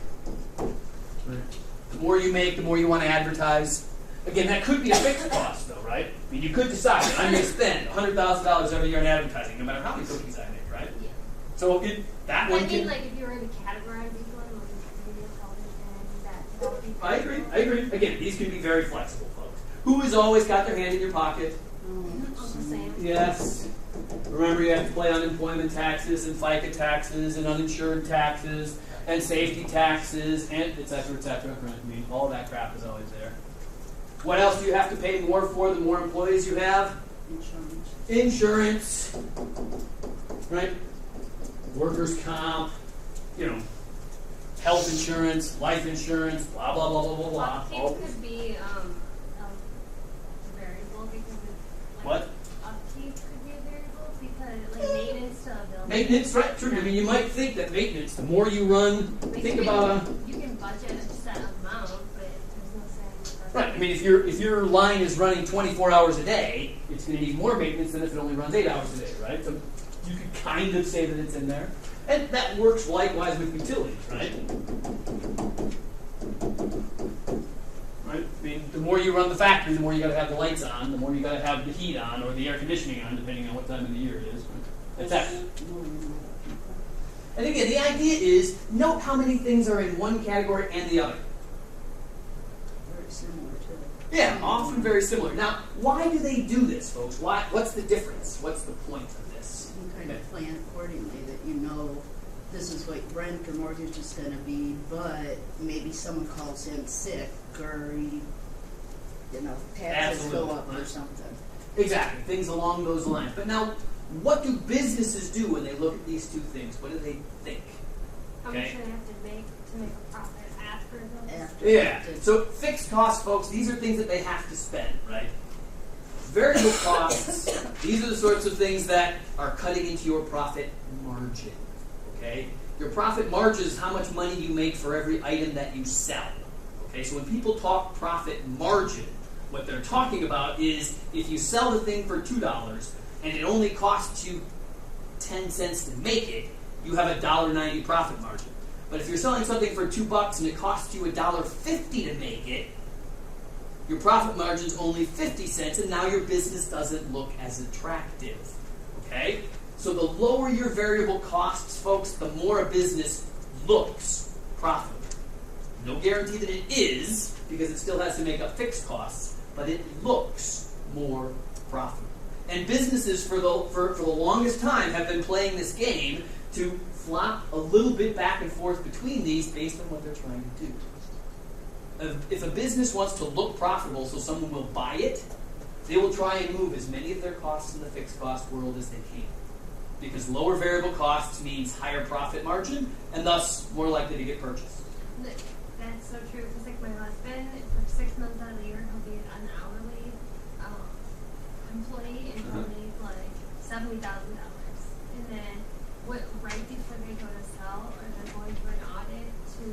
The more you make, the more you want to advertise. Again, that could be a fixed cost, though, right? I mean, you could decide that I'm going to spend $100,000 every year in advertising, no matter how many cookies I make, right? Yeah. So that one I mean, can. like if you were to categorize each one, like radio, television, that would be. I agree. Again, these can be very flexible, folks. Who has always got their hand in your pocket? Almost the same. Yes. Remember, you have to pay unemployment taxes and FICA taxes and uninsured taxes and safety taxes and et cetera, et cetera. I mean, all that crap is always there. What else do you have to pay more for the more employees you have? Insurance. Insurance. Right? Workers' comp, health insurance, life insurance, blah, blah, blah, blah, blah, blah. Upkeep could be variable because it's like What? upkeep could be a variable because like maintenance to a building. Maintenance, right? True. I mean, you might think that maintenance, the more you run, Like, think you about you can budget a set amount, but there's no saying. right. I mean, if your line is running 24 hours a day, it's going to need more maintenance than if it only runs 8 hours a day, right? So you could kind of say that it's in there, and that works likewise with utilities, right? Right. I mean, the more you run the factory, the more you got to have the lights on, the more you got to have the heat on or the air conditioning on, depending on what time of the year it is. That's that. And again, the idea is note how many things are in one category and the other. Very similar to it. Yeah, often very similar. Now, why do they do this, folks? Why? What's the difference? What's the point of this? You can kind of plan accordingly that you know this is what rent or mortgage is going to be, but maybe someone calls in sick or taxes Absolutely. go up or something. Exactly, things along those lines. But now, what do businesses do when they look at these two things? What do they think? How much Okay. do they have to make a profit after those? After Yeah. the- So fixed costs, folks, these are things that they have to spend, right? Variable costs, these are the sorts of things that are cutting into your profit margin. Okay? Your profit margin is how much money you make for every item that you sell. Okay, so when people talk profit margin, what they're talking about is if you sell the thing for $2 and it only costs you 10 cents to make it, you have a $1.90 profit margin. But if you're selling something for $2 and it costs you $1.50 to make it, your profit margin is only 50 cents, and now your business doesn't look as attractive. Okay? So the lower your variable costs, folks, the more a business looks profitable. No guarantee that it is, because it still has to make up fixed costs, but it looks more profitable. And businesses for the longest time have been playing this game to flop a little bit back and forth between these based on what they're trying to do. If a business wants to look profitable so someone will buy it, they will try and move as many of their costs in the fixed cost world as they can. Because lower variable costs means higher profit margin, and thus more likely to get purchased. That's so true. Because like my husband, for 6 months out of the year, he'll be an hourly employee, and he'll make like $70,000. And then, right before they go to sell, or they're going for an audit to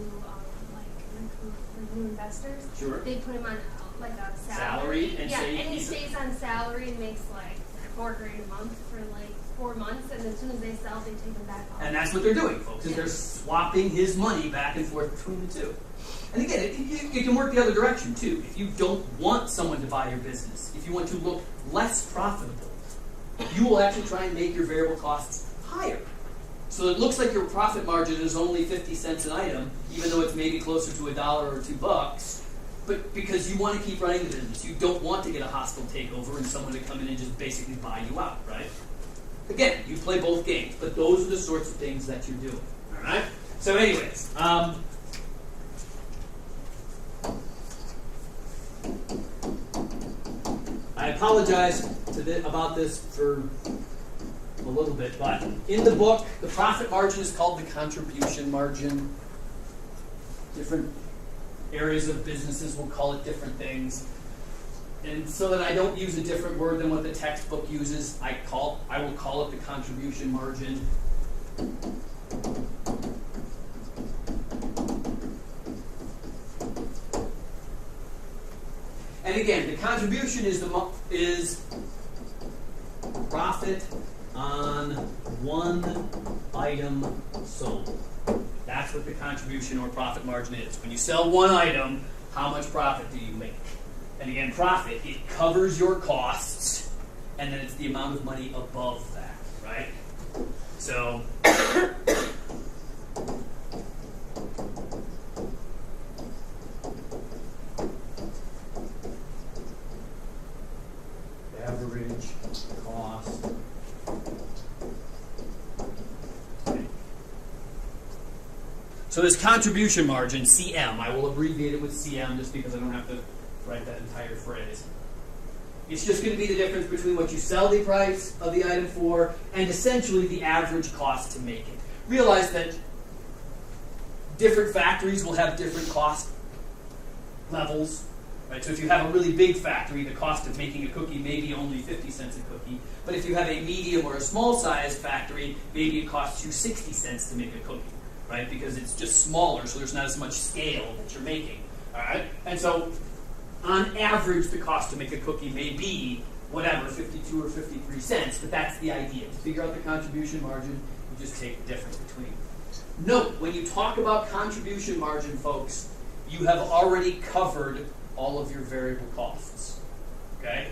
recruit new investors, Sure. they put him on like a Salary, and yeah, say and he he's- stays on salary and makes like $4,000 a month for like 4 months, and as soon as they sell, they take him back off. And that's what they're doing, folks, is they're swapping his money back and forth between the two. And again, it can work the other direction, too. If you don't want someone to buy your business, if you want to look less profitable, you will actually try and make your variable costs higher. So it looks like your profit margin is only 50 cents an item, even though it's maybe closer to $1 or $2, but because you want to keep running the business. You don't want to get a hostile takeover and someone to come in and just basically buy you out, right? Again, you play both games, but those are the sorts of things that you're doing, all right? So anyways, I apologize about this for a little bit, but in the book, the profit margin is called the contribution margin. Different areas of businesses will call it different things. And so that I don't use a different word than what the textbook uses, I will call it the contribution margin. And again, the contribution is profit on one item sold. That's what the contribution or profit margin is. When you sell one item, how much profit do you make? And again, profit, it covers your costs, and then it's the amount of money above that, right? So, average cost. Okay. So this contribution margin, CM, I will abbreviate it with CM just because I don't have to write that entire phrase. It's just going to be the difference between what you sell the price of the item for and essentially the average cost to make it. Realize that different factories will have different cost levels. Right? So if you have a really big factory, the cost of making a cookie may be only 50 cents a cookie. But if you have a medium or a small size factory, maybe it costs you 60 cents to make a cookie, right? Because it's just smaller, so there's not as much scale that you're making. All right? And so on average, the cost to make a cookie may be whatever, 52 or 53 cents, but that's the idea. To figure out the contribution margin, you just take the difference between. Note, when you talk about contribution margin, folks, you have already covered all of your variable costs. Okay?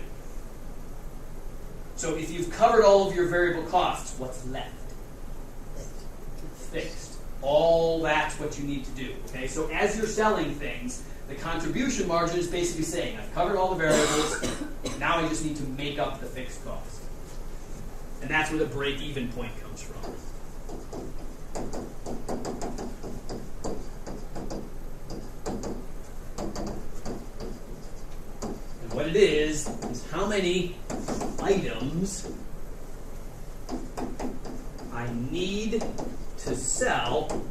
So if you've covered all of your variable costs, what's left? Fixed. All that's what you need to do. Okay? So as you're selling things, the contribution margin is basically saying, I've covered all the variables, now I just need to make up the fixed cost. And that's where the break-even point comes from. And what it is how many items I need to sell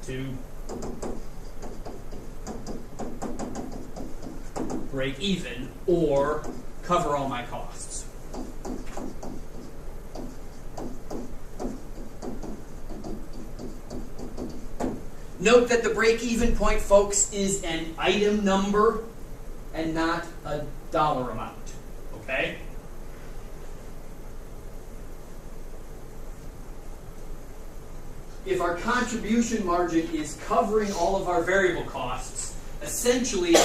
to break even or cover all my costs. Note that the break-even point, folks, is an item number and not a dollar amount. Okay? If our contribution margin is covering all of our variable costs, essentially,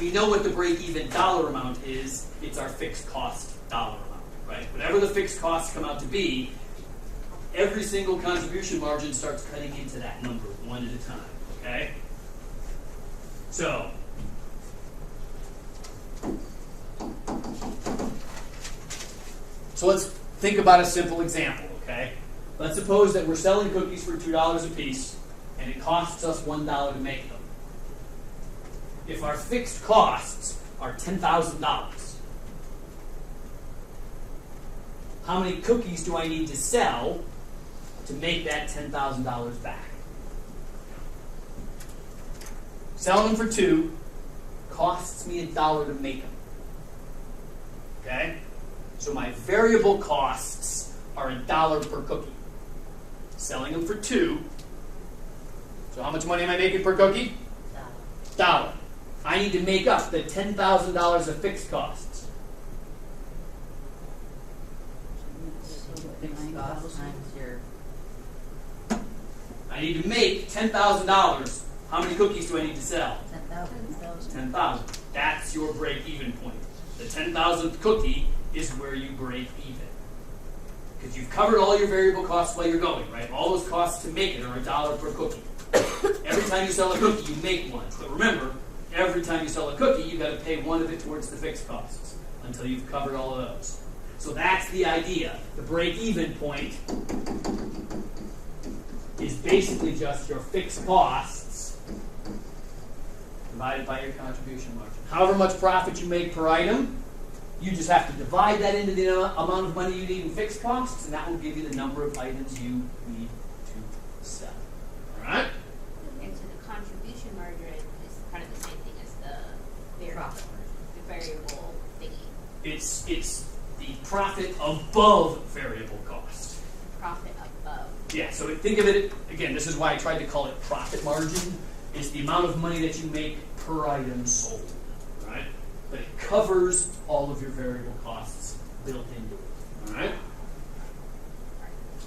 we know what the break-even dollar amount is. It's our fixed cost dollar amount, right? Whatever the fixed costs come out to be, every single contribution margin starts cutting into that number one at a time, okay? So, let's think about a simple example, okay? Let's suppose that we're selling cookies for $2 a piece, and it costs us $1 to make them. If our fixed costs are $10,000. How many cookies do I need to sell to make that $10,000 back? Selling them for 2 costs me $1 to make them. Okay? So my variable costs are $1 per cookie. Selling them for 2. So how much money am I making per cookie? $1. I need to make up the $10,000 of fixed costs. Fixed cost times your, I need to make $10,000. How many cookies do I need to sell? 10,000. 10,000. That's your break-even point. The 10,000th cookie is where you break even. Because you've covered all your variable costs while you're going, right? All those costs to make it are $1 per cookie. Every time you sell a cookie, you make one. But remember, every time you sell a cookie, you've got to pay one of it towards the fixed costs until you've covered all of those. So that's the idea. The break-even point is basically just your fixed costs divided by your contribution margin. However much profit you make per item, you just have to divide that into the amount of money you need in fixed costs, and that will give you the number of items you need to sell. All right? And so the contribution margin is kind of the same thing as the Profit. variable thingy. It's the profit above variable cost. Profit above. Yeah, so think of it, again, this is why I tried to call it profit margin. It's the amount of money that you make per item sold, right? But it covers all of your variable costs built into it, all right?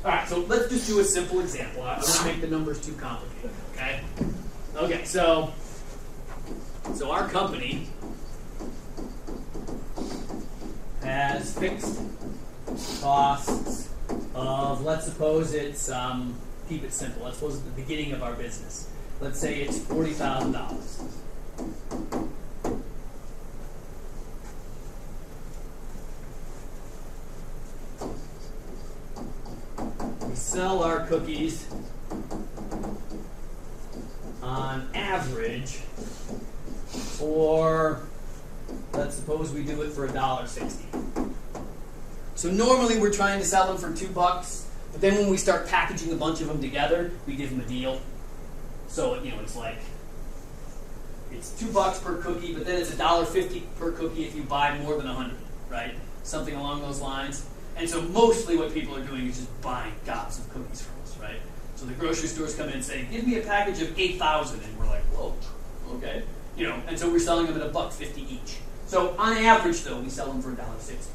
All right, so let's just do a simple example. I won't make the numbers too complicated, okay? Okay, so our company has fixed costs of, let's suppose it's, keep it simple, let's suppose at the beginning of our business. Let's say it's $40,000. We sell our cookies on average for, let's suppose we do it for $1.60. So normally we're trying to sell them for $2, but then when we start packaging a bunch of them together, we give them a deal. So it's like it's $2 per cookie, but then it's $1.50 per cookie if you buy more than 100, right? Something along those lines. And so mostly what people are doing is just buying gobs of cookies from us, right? So the grocery stores come in and say, "Give me a package of 8,000," and we're like, "Whoa, okay." And so we're selling them at $1.50 each. So on average, though, we sell them for $1.60.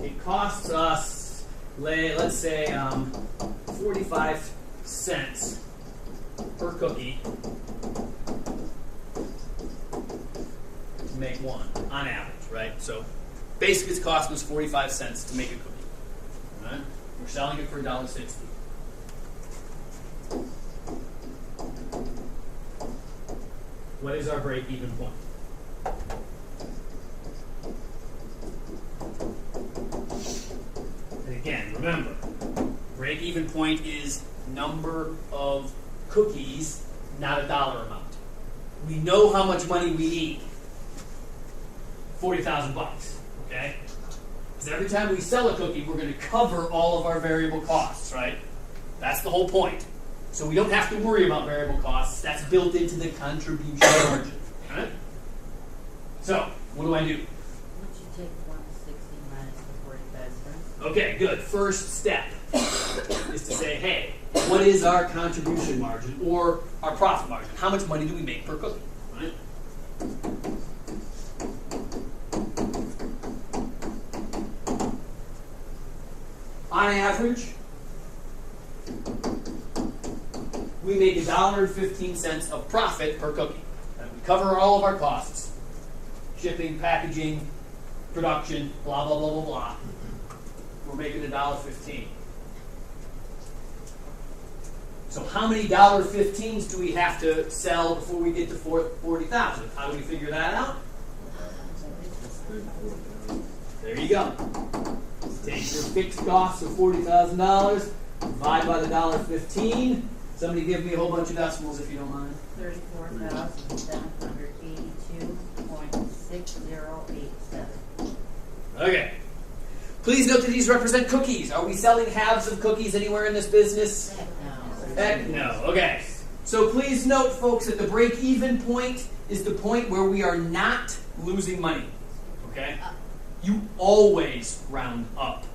It costs us, let's say, 45 cents per cookie to make one, on average, right? So basically it's costing us 45 cents to make a cookie. Right? We're selling it for $1.60. What is our break-even point? And again, remember, break-even point is number of cookies, not a dollar amount. We know how much money we need. $40,000, okay? Because every time we sell a cookie, we're going to cover all of our variable costs, right? That's the whole point. So we don't have to worry about variable costs. That's built into the contribution margin, right? So, what do I do? Would you take 160 minus the 45 cents? Okay, good. First step is to say, hey, what is our contribution margin or our profit margin? How much money do we make per cookie? Right? On average, we make $1.15 of profit per cookie. And we cover all of our costs: shipping, packaging, production, blah, blah, blah, blah, blah. We're making $1.15. So how many $1.15s do we have to sell before we get to 40,000? How do we figure that out? There you go. Take your fixed costs of $40,000, divide by the $1.15, Somebody give me a whole bunch of decimals if you don't mind. 34,782.6087. Okay. Please note that these represent cookies. Are we selling halves of cookies anywhere in this business? No. Heck no. Okay. So please note, folks, that the break-even point is the point where we are not losing money. Okay? You always round up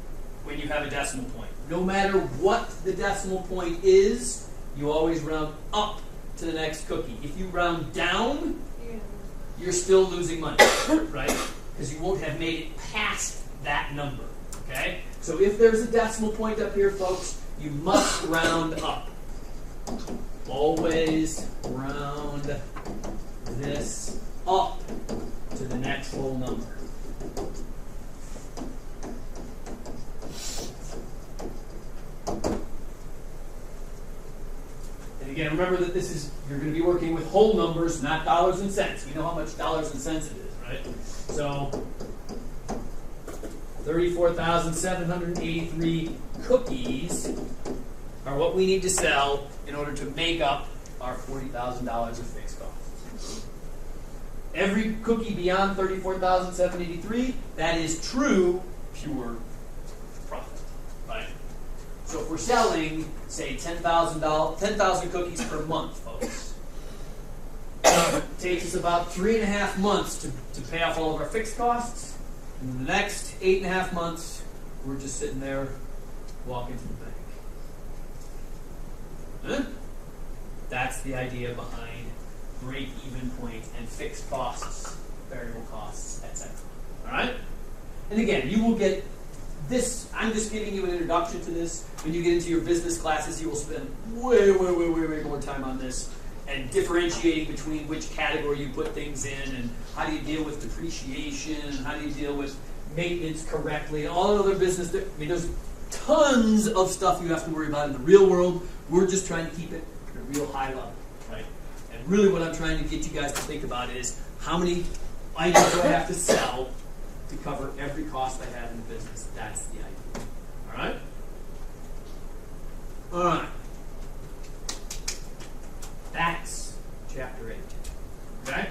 when you have a decimal point. No matter what the decimal point is, you always round up to the next cookie. If you round down, you're still losing money, right? Because you won't have made it past that number. Okay? So if there's a decimal point up here, folks, you must round up. Always round this up to the next whole number. And again, remember that this is, you're going to be working with whole numbers, not dollars and cents. We know how much dollars and cents it is, right? So 34,783 cookies are what we need to sell in order to make up our $40,000 of fixed costs. Every cookie beyond 34,783, that is true, pure profit, right? So if we're selling, say, 10,000 cookies per month, folks, it takes us about 3.5 months to pay off all of our fixed costs. And in the next 8.5 months, we're just sitting there walking to the bank. Huh? That's the idea behind break-even point and fixed costs, variable costs, etc. All right? And again, you will get this. I'm just giving you an introduction to this. When you get into your business classes, you will spend way more time on this and differentiating between which category you put things in and how do you deal with depreciation and how do you deal with maintenance correctly and all other business. I mean, there's tons of stuff you have to worry about in the real world. We're just trying to keep it at a real high level, right? And really what I'm trying to get you guys to think about is how many items do I have to sell to cover every cost I have in the business. That's the idea. All right? All right. That's chapter 8. Okay?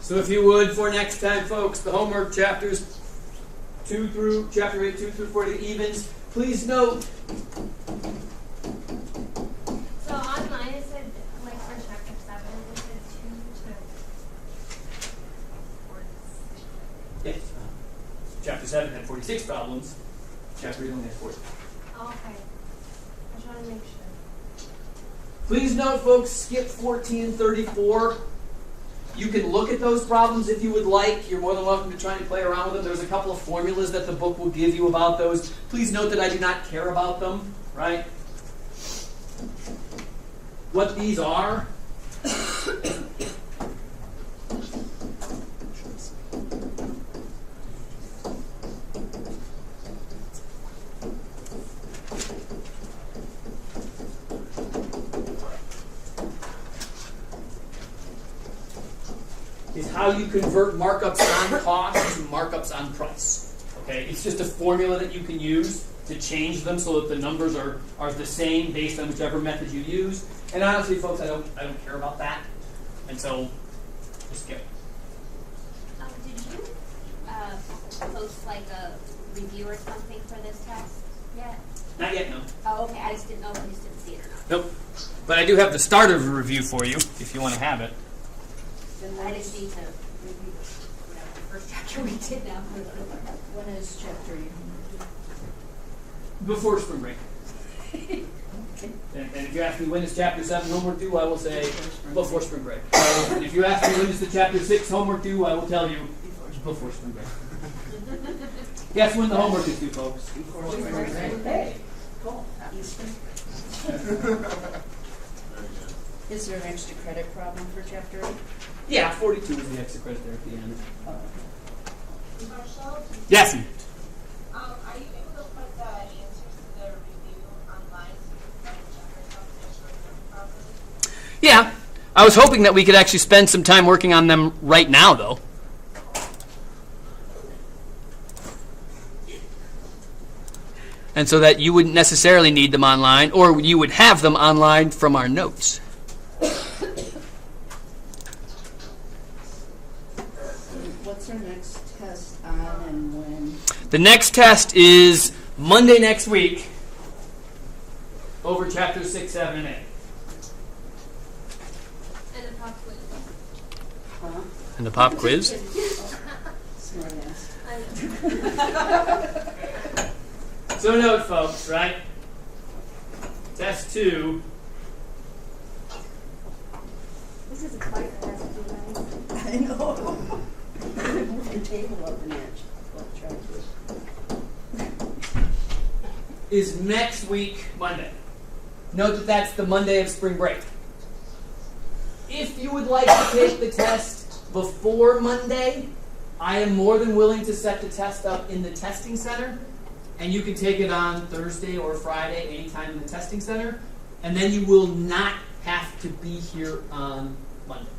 So if you would, for next time, folks, the homework chapters chapter 8, 2 through 4, the evens, please note. So online it said, like for chapter 7, it said 2 to 46. Yes. Chapter 7 had 46 problems. Chapter 8 only had 40. Oh, okay. I just want to make sure. Please note, folks, skip 14 and 34. You can look at those problems if you would like. You're more than welcome to try and play around with them. There's a couple of formulas that the book will give you about those. Please note that I do not care about them, right? What these are is how you convert markups on cost to markups on price. Okay, it's just a formula that you can use to change them so that the numbers are the same based on whichever method you use. And honestly, folks, I don't care about that, and so just skip it. Did you post like a review or something for this test yet? Not yet, no. Oh, okay. I just didn't know if you just didn't see it or not. Nope. But I do have the start of a review for you if you want to have it. I just need to review whatever the first chapter we did now. When is chapter 8? Before spring break. And if you ask me when is chapter 7 homework due, I will say before spring break. And if you ask me when is the chapter 6 homework due, I will tell you before spring break. Guess when the homework is due, folks? Before spring break. Hey, cool. Easter. Is there an extra credit problem for chapter 8? Yeah, 42 is the extra credit there at the end. Marshall, Yes. are you able to put the answers to the Yeah, I was hoping that we could actually spend some time working on them right now, though. And so that you wouldn't necessarily need them online, or you would have them online from our notes. What's our next test on and when? The next test is Monday next week over chapters 6, 7, and 8. And a pop quiz. Huh? And the pop quiz. Smart ass. I know. So note, folks, right? Test 2. This is a fight that has to be nice. I know. Move the table up an inch. I'll try to. Is next week Monday. Note that that's the Monday of spring break. If you would like to take the test before Monday, I am more than willing to set the test up in the testing center, and you can take it on Thursday or Friday, anytime in the testing center, and then you will not have to be here on Monday.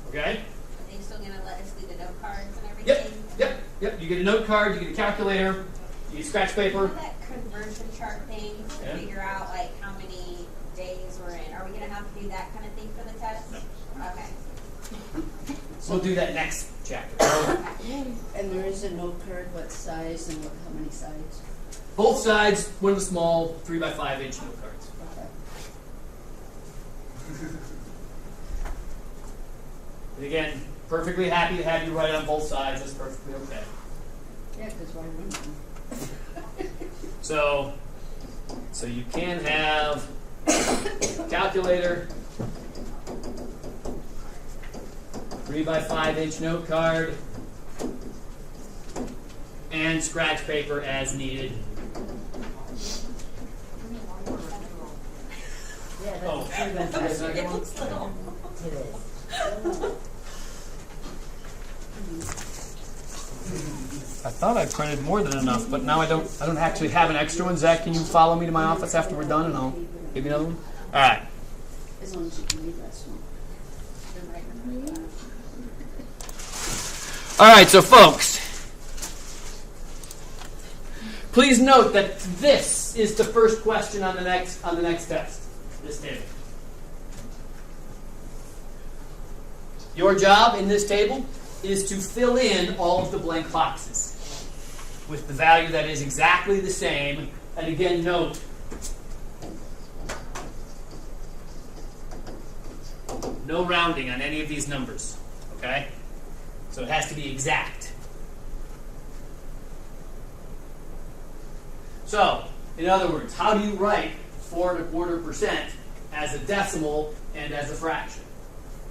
Okay? Are they still gonna let us do the note cards and Yep, everything? yep. You get a note card, you get a calculator, you get scratch paper. You know that conversion chart thing to Yeah. figure out like how many days we're in? Are we gonna have to do that kind of thing for the test? No. Okay. We'll do that next chapter. And there is a note card, what size and how many sides? Both sides, one of the small 3x5 inch note cards. Okay. And again, perfectly happy to have you write on both sides. That's perfectly okay. Yeah, because why wouldn't you? So you can have calculator, 3x5 inch note card, and scratch paper as needed. Yeah, Oh. that's a 3x5. It looks little. It is. I thought I printed more than enough, but now I don't actually have an extra one. Zach, can you follow me to my office after we're done, and I'll give you another one? All right. As long as you can read that one. All right, so folks, please note that this is the first question on the next test. This table. Your job in this table is to fill in all of the blank boxes with the value that is exactly the same. And again, note, no rounding on any of these numbers. Okay? So it has to be exact. So, in other words, how do you write 4.25% as a decimal and as a fraction?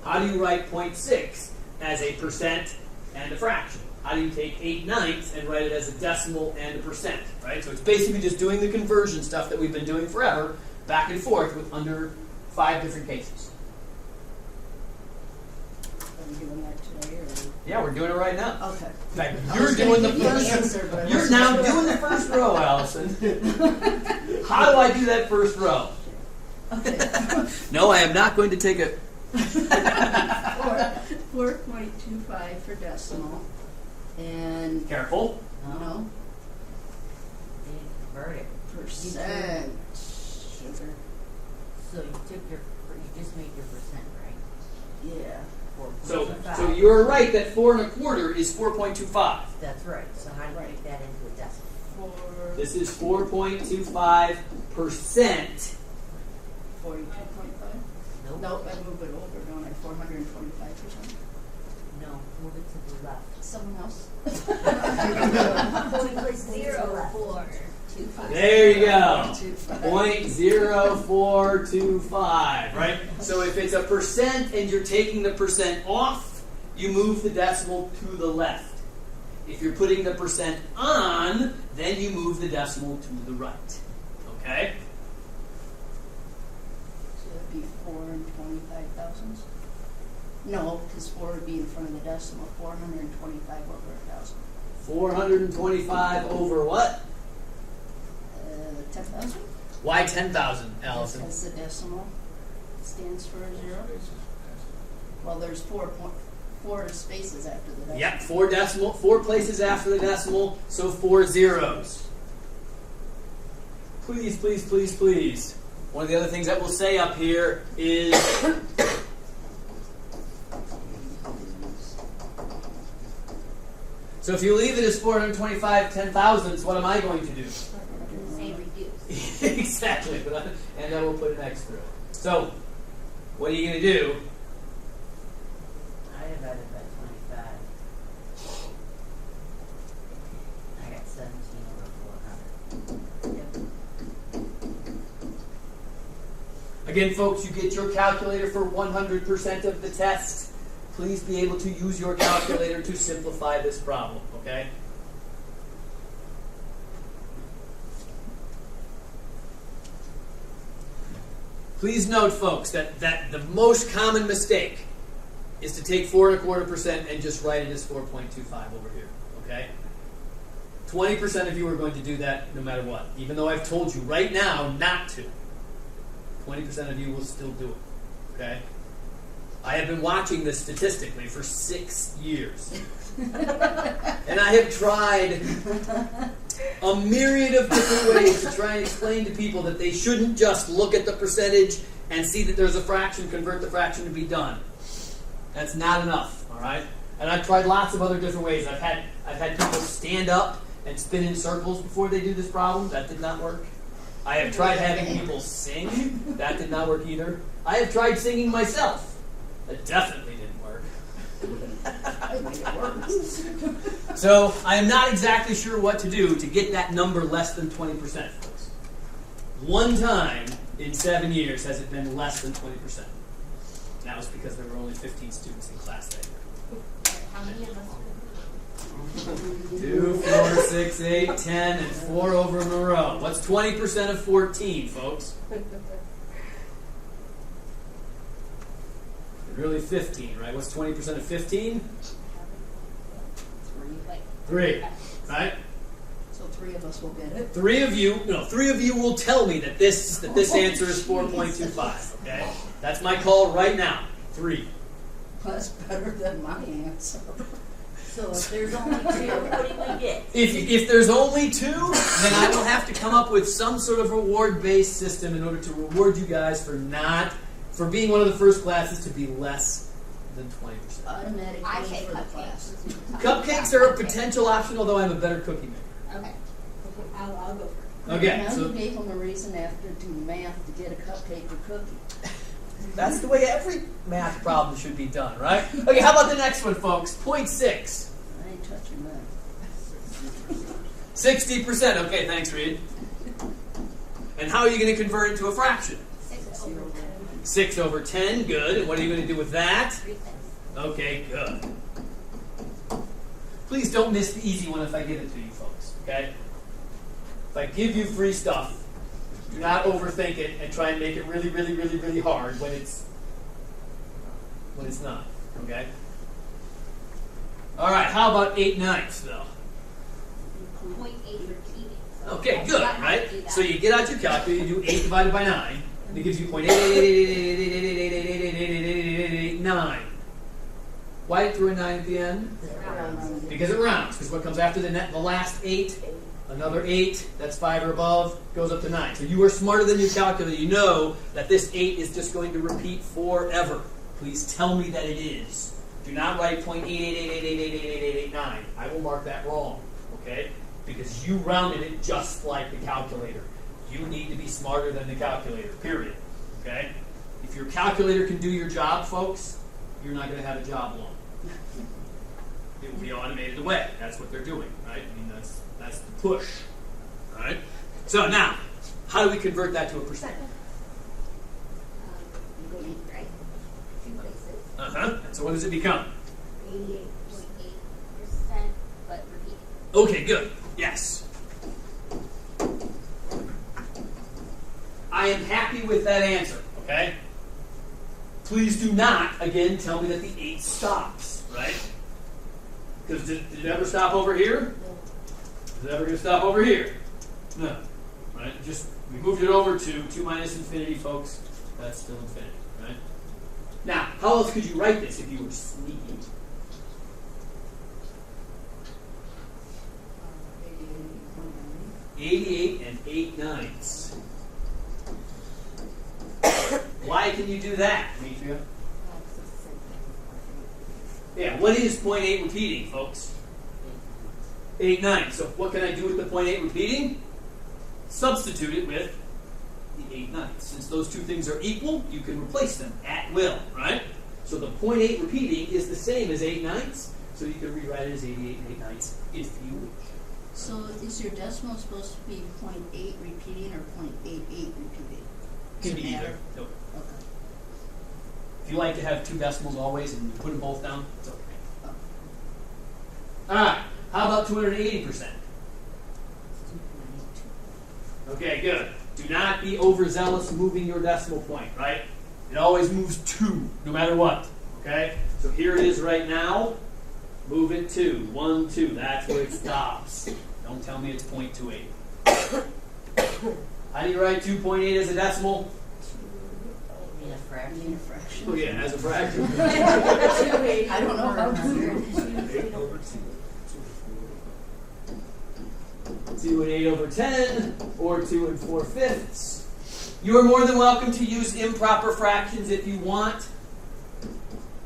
How do you write 0.6 as a percent and a fraction? How do you take 8/9 and write it as a decimal and a percent? Right? So it's basically just doing the conversion stuff that we've been doing forever, back and forth with under 5 different cases. Are we doing that today or? Yeah, we're doing it right now. Okay. In fact, I you're was gonna doing the give you an first. answer, but I You're wasn't now sure. doing the first row, Allison. How do I do that first row? No, I am not going to take a. 4.25 for decimal. And, Careful. no, You didn't convert it. percent. Sugar. So you just made your percent, right? Yeah. So 4.25. you're right that 4.25 is 4.25. That's right. So how do you make that into a decimal? This is 4.25%. 42.5? Nope. Nope, I move it over, don't I? 425%? No, move it to the left. Someone else? 0.0425. There you go. 0.25. 0.0425, right? So if it's a percent and you're taking the percent off, you move the decimal to the left. If you're putting the percent on, then you move the decimal to the right. Okay? So that'd be 4 and 25 thousandths? No, because 4 would be in front of the decimal. 425 over 1,000. 425 over what? 10,000? Why 10,000, Allison? That's the decimal. stands for a zero? Well, there's 4 spaces after the decimal. Yep, 4 places after the decimal, so 4 zeros. Please, please, please, please. One of the other things that we'll say up here is so if you leave it as 425 10,000ths, what am I going to do? Say reduce. Exactly, and then we'll put an X through it. So, what are you going to do? I divided by 25. I got 17 over 400. Again, folks, you get your calculator for 100% of the test. Please be able to use your calculator to simplify this problem, okay? Please note, folks, that the most common mistake is to take 4.25% and just write it as 4.25 over here, okay? 20% of you are going to do that no matter what, even though I've told you right now not to. 20% of you will still do it, okay? I have been watching this statistically for 6 years. And I have tried a myriad of different ways to try and explain to people that they shouldn't just look at the percentage and see that there's a fraction, convert the fraction to be done. That's not enough, all right? And I've tried lots of other different ways. I've had people stand up and spin in circles before they do this problem. That did not work. I have tried having people sing. That did not work either. I have tried singing myself. That definitely didn't work. So I am not exactly sure what to do to get that number less than 20%, folks. One time in 7 years has it been less than 20%. That was because there were only 15 students in class that year. How many of us? 2, 4, 6, 8, 10, and 4 over in a row. What's 20% of 14, folks? Really 15, right? What's 20% of 15? 3, right? So 3 of us will get it. 3 of you will tell me that this answer is 4.25, okay? That's my call right now. 3. That's better than my answer. So if there's only 2, what do we get? If there's only 2, then I will have to come up with some sort of reward-based system in order to reward you guys for being one of the first classes to be less than 20%. Automatic I win take for the class. Cupcakes are a potential option, although I'm a better cookie maker. Okay. I'll go for it. Okay, Now so you gave them a reason after doing math to get a cupcake or cookie. that's the way every math problem should be done, right? Okay, how about the next one, folks? 0.6. I ain't touching that. 60%. Okay, thanks, Reed. And how are you going to convert it to a fraction? 6 over 10. 6 over 10, good. And what are you going to do with that? 3/5. Okay, good. Please don't miss the easy one if I give it to you, folks, okay? If I give you free stuff, do not overthink it and try and make it really, really, really, really hard when it's not, okay? All right, how about 8/9, though? 0.8 repeating. So Okay, I good, forgot how to right? do that. So you get out your calculator, you do 8 divided by 9, and it gives you 0.888888888888889. Why did it throw a 9 at the end? Because it rounds. Because what comes after the last 8, another 8, that's 5 or above, goes up to 9. So you are smarter than your calculator. You know that this 8 is just going to repeat forever. Please tell me that it is. Do not write 0.888888889. I will mark that wrong, okay? Because you rounded it just like the calculator. You need to be smarter than the calculator, period, okay? If your calculator can do your job, folks, you're not going to have a job long. It will be automated away. That's what they're doing, right? I mean, that's the push, all right? So now, how do we convert that to a percent? You go eat, right? 2 places. Uh-huh. So what does it become? 88.8%, but repeating. Okay, good. Yes. I am happy with that answer, okay? Please do not, again, tell me that the 8 stops, right? Because did it ever stop over here? Is it ever going to stop over here? No. Right? We moved it over to 2 minus infinity, folks. That's still infinity. right? Now, how else could you write this if you were sneaky? 88 and 8/9. Why can you do that, Demetria? That's the same thing as Yeah, what is 0.8 repeating, folks? 8/9. So what can I do with the 0.8 repeating? Substitute it with the 8/9. Since those two things are equal, you can replace them at will, right? So the 0.8 repeating is the same as 8/9, so you can rewrite it as 88 and 8/9 if you wish. So is your decimal supposed to be 0.8 repeating or 0.88 repeating? Can Does be it either. matter? Nope. Okay. If you like to have two decimals always and you put them both down, it's okay. Oh. All right. How about 280%? 2.82. Okay, good. Do not be overzealous moving your decimal point, right? It always moves 2, no matter what. Okay? So here it is right now. Move it 2. 1, 2. That's where it stops. Don't tell me it's 0.28. How do you write 2.8 as a decimal? In a fraction. In a fraction. Oh, yeah, as a fraction. I don't know how to do it. 2 and 8 over 10, or 2 and 4/5. You are more than welcome to use improper fractions if you want.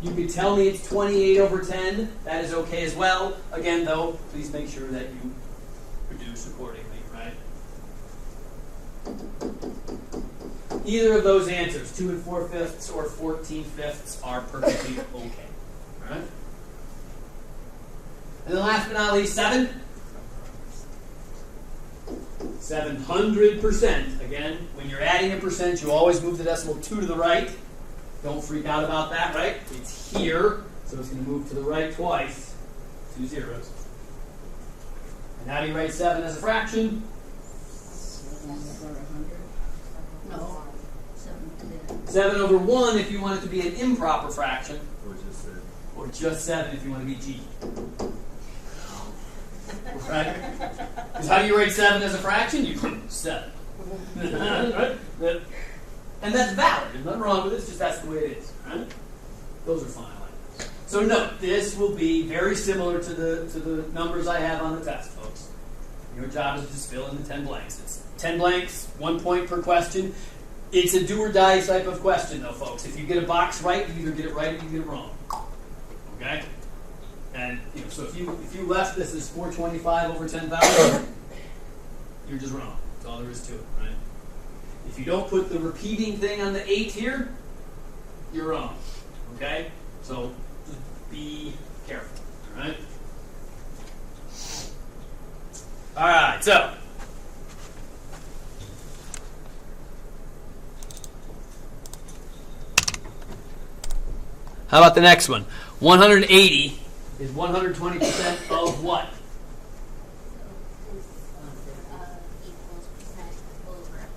You could tell me it's 28 over 10. That is okay as well. Again, though, please make sure that you reduce accordingly, right? Either of those answers, 2 and 4/5 or 14/5, are perfectly okay. All right? And then last but not least, 7. 700%. Again, when you're adding a percent, you always move the decimal 2 to the right. Don't freak out about that, right? It's here, so it's going to move to the right twice. 2 zeros. And how do you write 7 as a fraction? 7 over 100. No. 7 to 10. 7 over 1 if you want it to be an improper fraction, Or just said. or just 7 if you want to be G. Right? Because how do you write 7 as a fraction? You put 7. Right? And that's valid. There's nothing wrong with it. It's just that's the way it is. Right? Those are fine. I like this. So note, this will be very similar to the numbers I have on the test, folks. Your job is to just fill in the 10 blanks. It's 10 blanks, 1 point per question. It's a do or die type of question, though, folks. If you get a box right, you either get it right or you get it wrong. Okay? And so if you left this as 425 over 10,000, you're just wrong. That's all there is to it, right? If you don't put the repeating thing on the 8 here, you're wrong. Okay? So just be careful. All right? All right. So how about the next one? 180 is 120% of what? Equals percent over.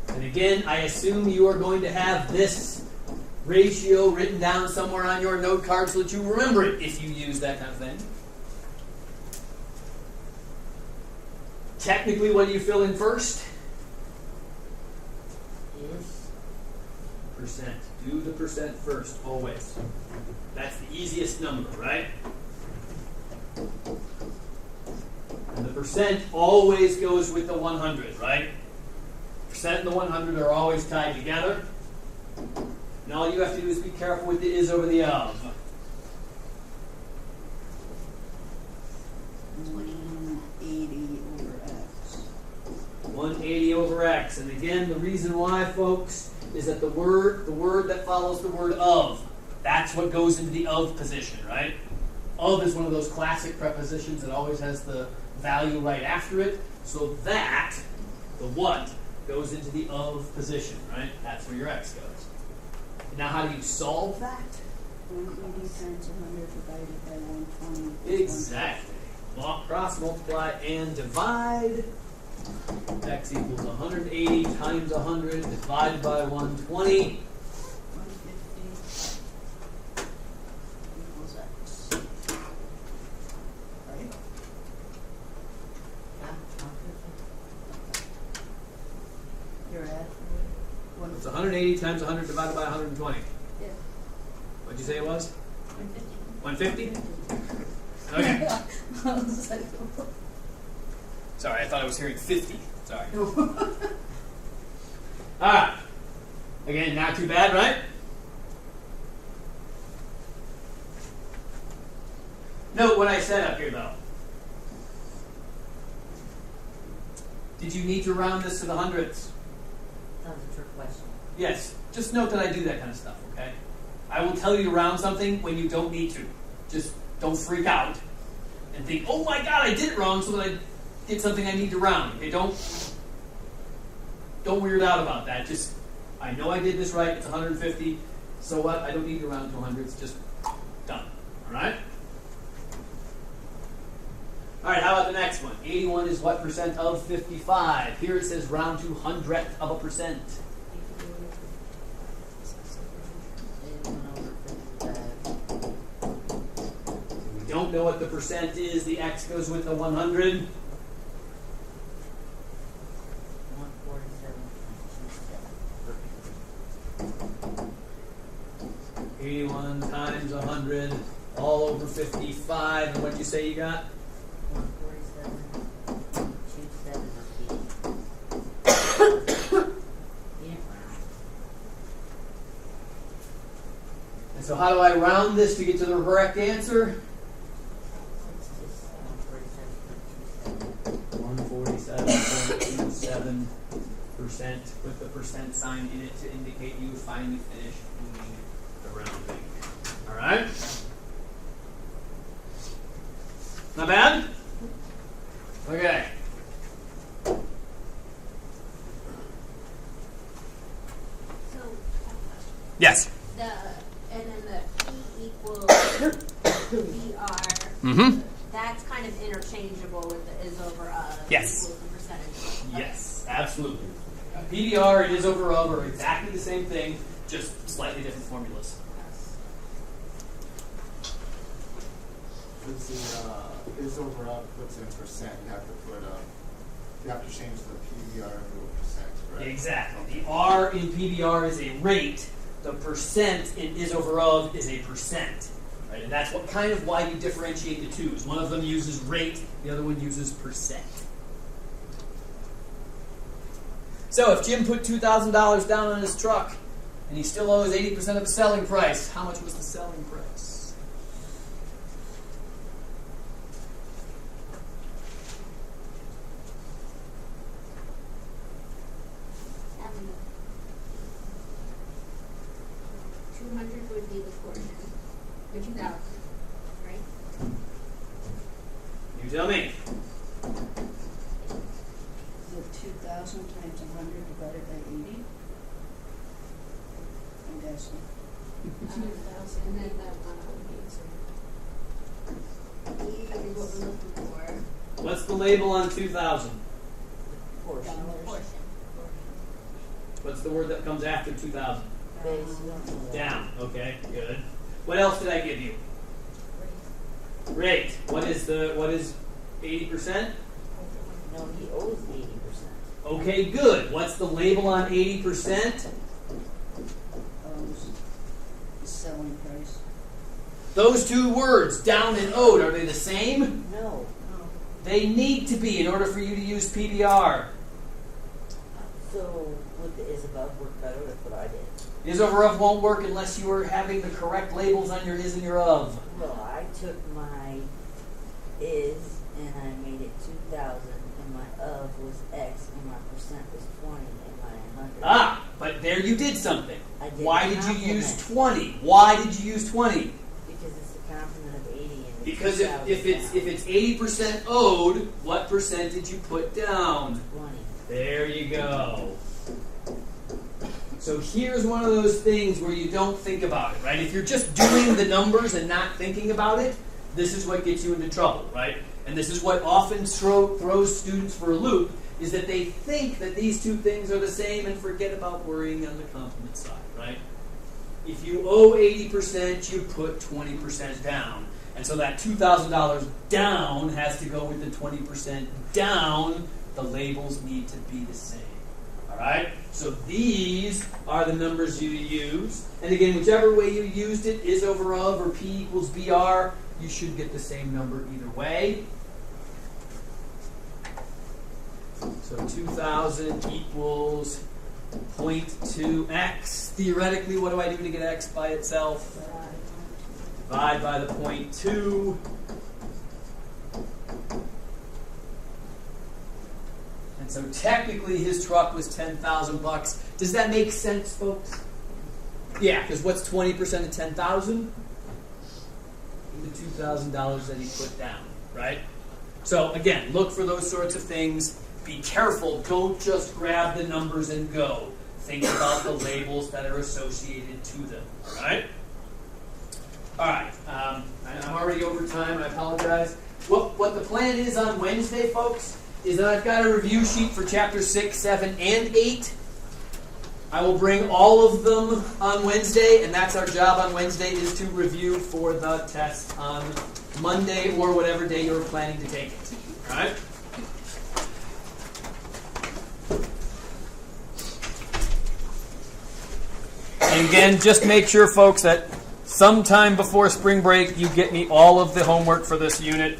And again, I assume you are going to have this ratio written down somewhere on your note card so that you remember it if you use that kind of thing. Technically, what do you fill in first? Is Percent. Do the percent first, always. That's the easiest number, right? And the percent always goes with the 100, right? Percent and the 100 are always tied together. And all you have to do is be careful with the is over the of. 180 over X. 180 over x. And again, the reason why, folks, is that the word that follows the word of, that's what goes into the of position, right? Of is one of those classic prepositions that always has the value right after it. So that, the what, goes into the of position, right? That's where your x goes. Now, how do you solve that? 180 times 100 divided by 120. Exactly. Cross multiply and divide. X equals 180 times 100 divided by 120. 150 equals X. Right? yeah, 150. You're at? It's 180 times 100 divided by 120. Yeah. What'd you say it was? 150. 150? Okay. I was like, Sorry, I thought I was hearing 50. Sorry. Alright. Again, not too bad, right? Note what I said up here, though. Did you need to round this to the hundredths? That was a trick question. Yes. Just note that I do that kind of stuff, okay? I will tell you to round something when you don't need to. Just don't freak out and think, oh my god, I did it wrong, so that I did something I need to round. Okay, don't weird out about that. Just, I know I did this right, it's 150, so what? I don't need to round to 100, it's just done. Alright? Alright, how about the next one? 81 is what percent of 55? Here it says round to hundredth of a percent. 81/55. We don't know what the percent is. The x goes with the 100. 147.27. 81 times 100, all over 55. And what'd you say you got? 147.27. And so how do I round this to get to the correct answer? 147.27% with the percent sign in it to indicate you finally finished doing the rounding. Alright? Not bad? Okay. So, Yes. and then the P equals VR. Mm-hmm. That's kind of interchangeable with the is over of. Yes. Equals the percentage. Okay. Yes, absolutely. PDR and is over of are exactly the same thing, just slightly different formulas. Is the is over up puts in percent? You have to put you have to change the PDR into a percent, right? Exactly. The R in PDR is a rate. The percent in is over of is a percent. Right? And that's what kind of why you differentiate the two. Is one of them uses rate, the other one uses percent. So if Jim put $2,000 down on his truck and he still owes 80% of the selling price, how much was the selling price? And 200 would be the portion. The 2,000, right? You tell me. is it 2,000 times 100 divided by 80? I'm guessing. 2,000. And then the E is what we're looking for. What's the label on 2,000? Portion. Portion. What's the word that comes after 2,000? Base. Down. Okay, good. What else did I give you? Rate. What is 80%? No, he owes 80%. Okay, good. What's the label on 80%? The selling price. Those two words, down and owed, are they the same? No. They need to be in order for you to use PDR. So would the is above work better? That's what I did. Is over of won't work unless you are having the correct labels on your is and your of. Well, I took my is and I made it 2,000, and my of was X, and my percent was 20, and my 100. Ah, but there you did something. I did Why did you complement. use 20? Why did you use 20? Because it's the complement of 80. And the Because if 2,000 it's 80% owed, what percent did you put down? 20. There you go. So here's one of those things where you don't think about it, right? If you're just doing the numbers and not thinking about it, this is what gets you into trouble, right? And this is what often throws students for a loop, is that they think that these two things are the same and forget about worrying on the complement side, right? If you owe 80%, you put 20% down. And so that $2,000 down has to go with the 20% down. The labels need to be the same. All right? So these are the numbers you use. And again, whichever way you used it, is over of or P equals BR, you should get the same number either way. So 2,000 equals 0.2x. Theoretically, what do I do to get x by itself? Divide by the 0.2. And so technically his truck was $10,000. Does that make sense, folks? Yeah, because what's 20% of 10,000? The $2,000 that he put down, right? So again, look for those sorts of things. Be careful. Don't just grab the numbers and go. Think about the labels that are associated to them, right? All right. I'm already over time. I apologize. What the plan is on Wednesday, folks, is that I've got a review sheet for chapter 6, 7, and 8. I will bring all of them on Wednesday, and that's our job on Wednesday, is to review for the test on Monday or whatever day you're planning to take it. All right? And again, just make sure, folks, that sometime before spring break, you get me all of the homework for this unit.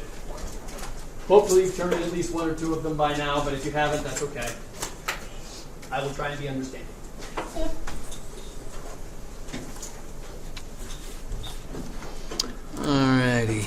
Hopefully you've turned in at least one or two of them by now, but if you haven't, that's okay. I will try and be understanding. Alrighty.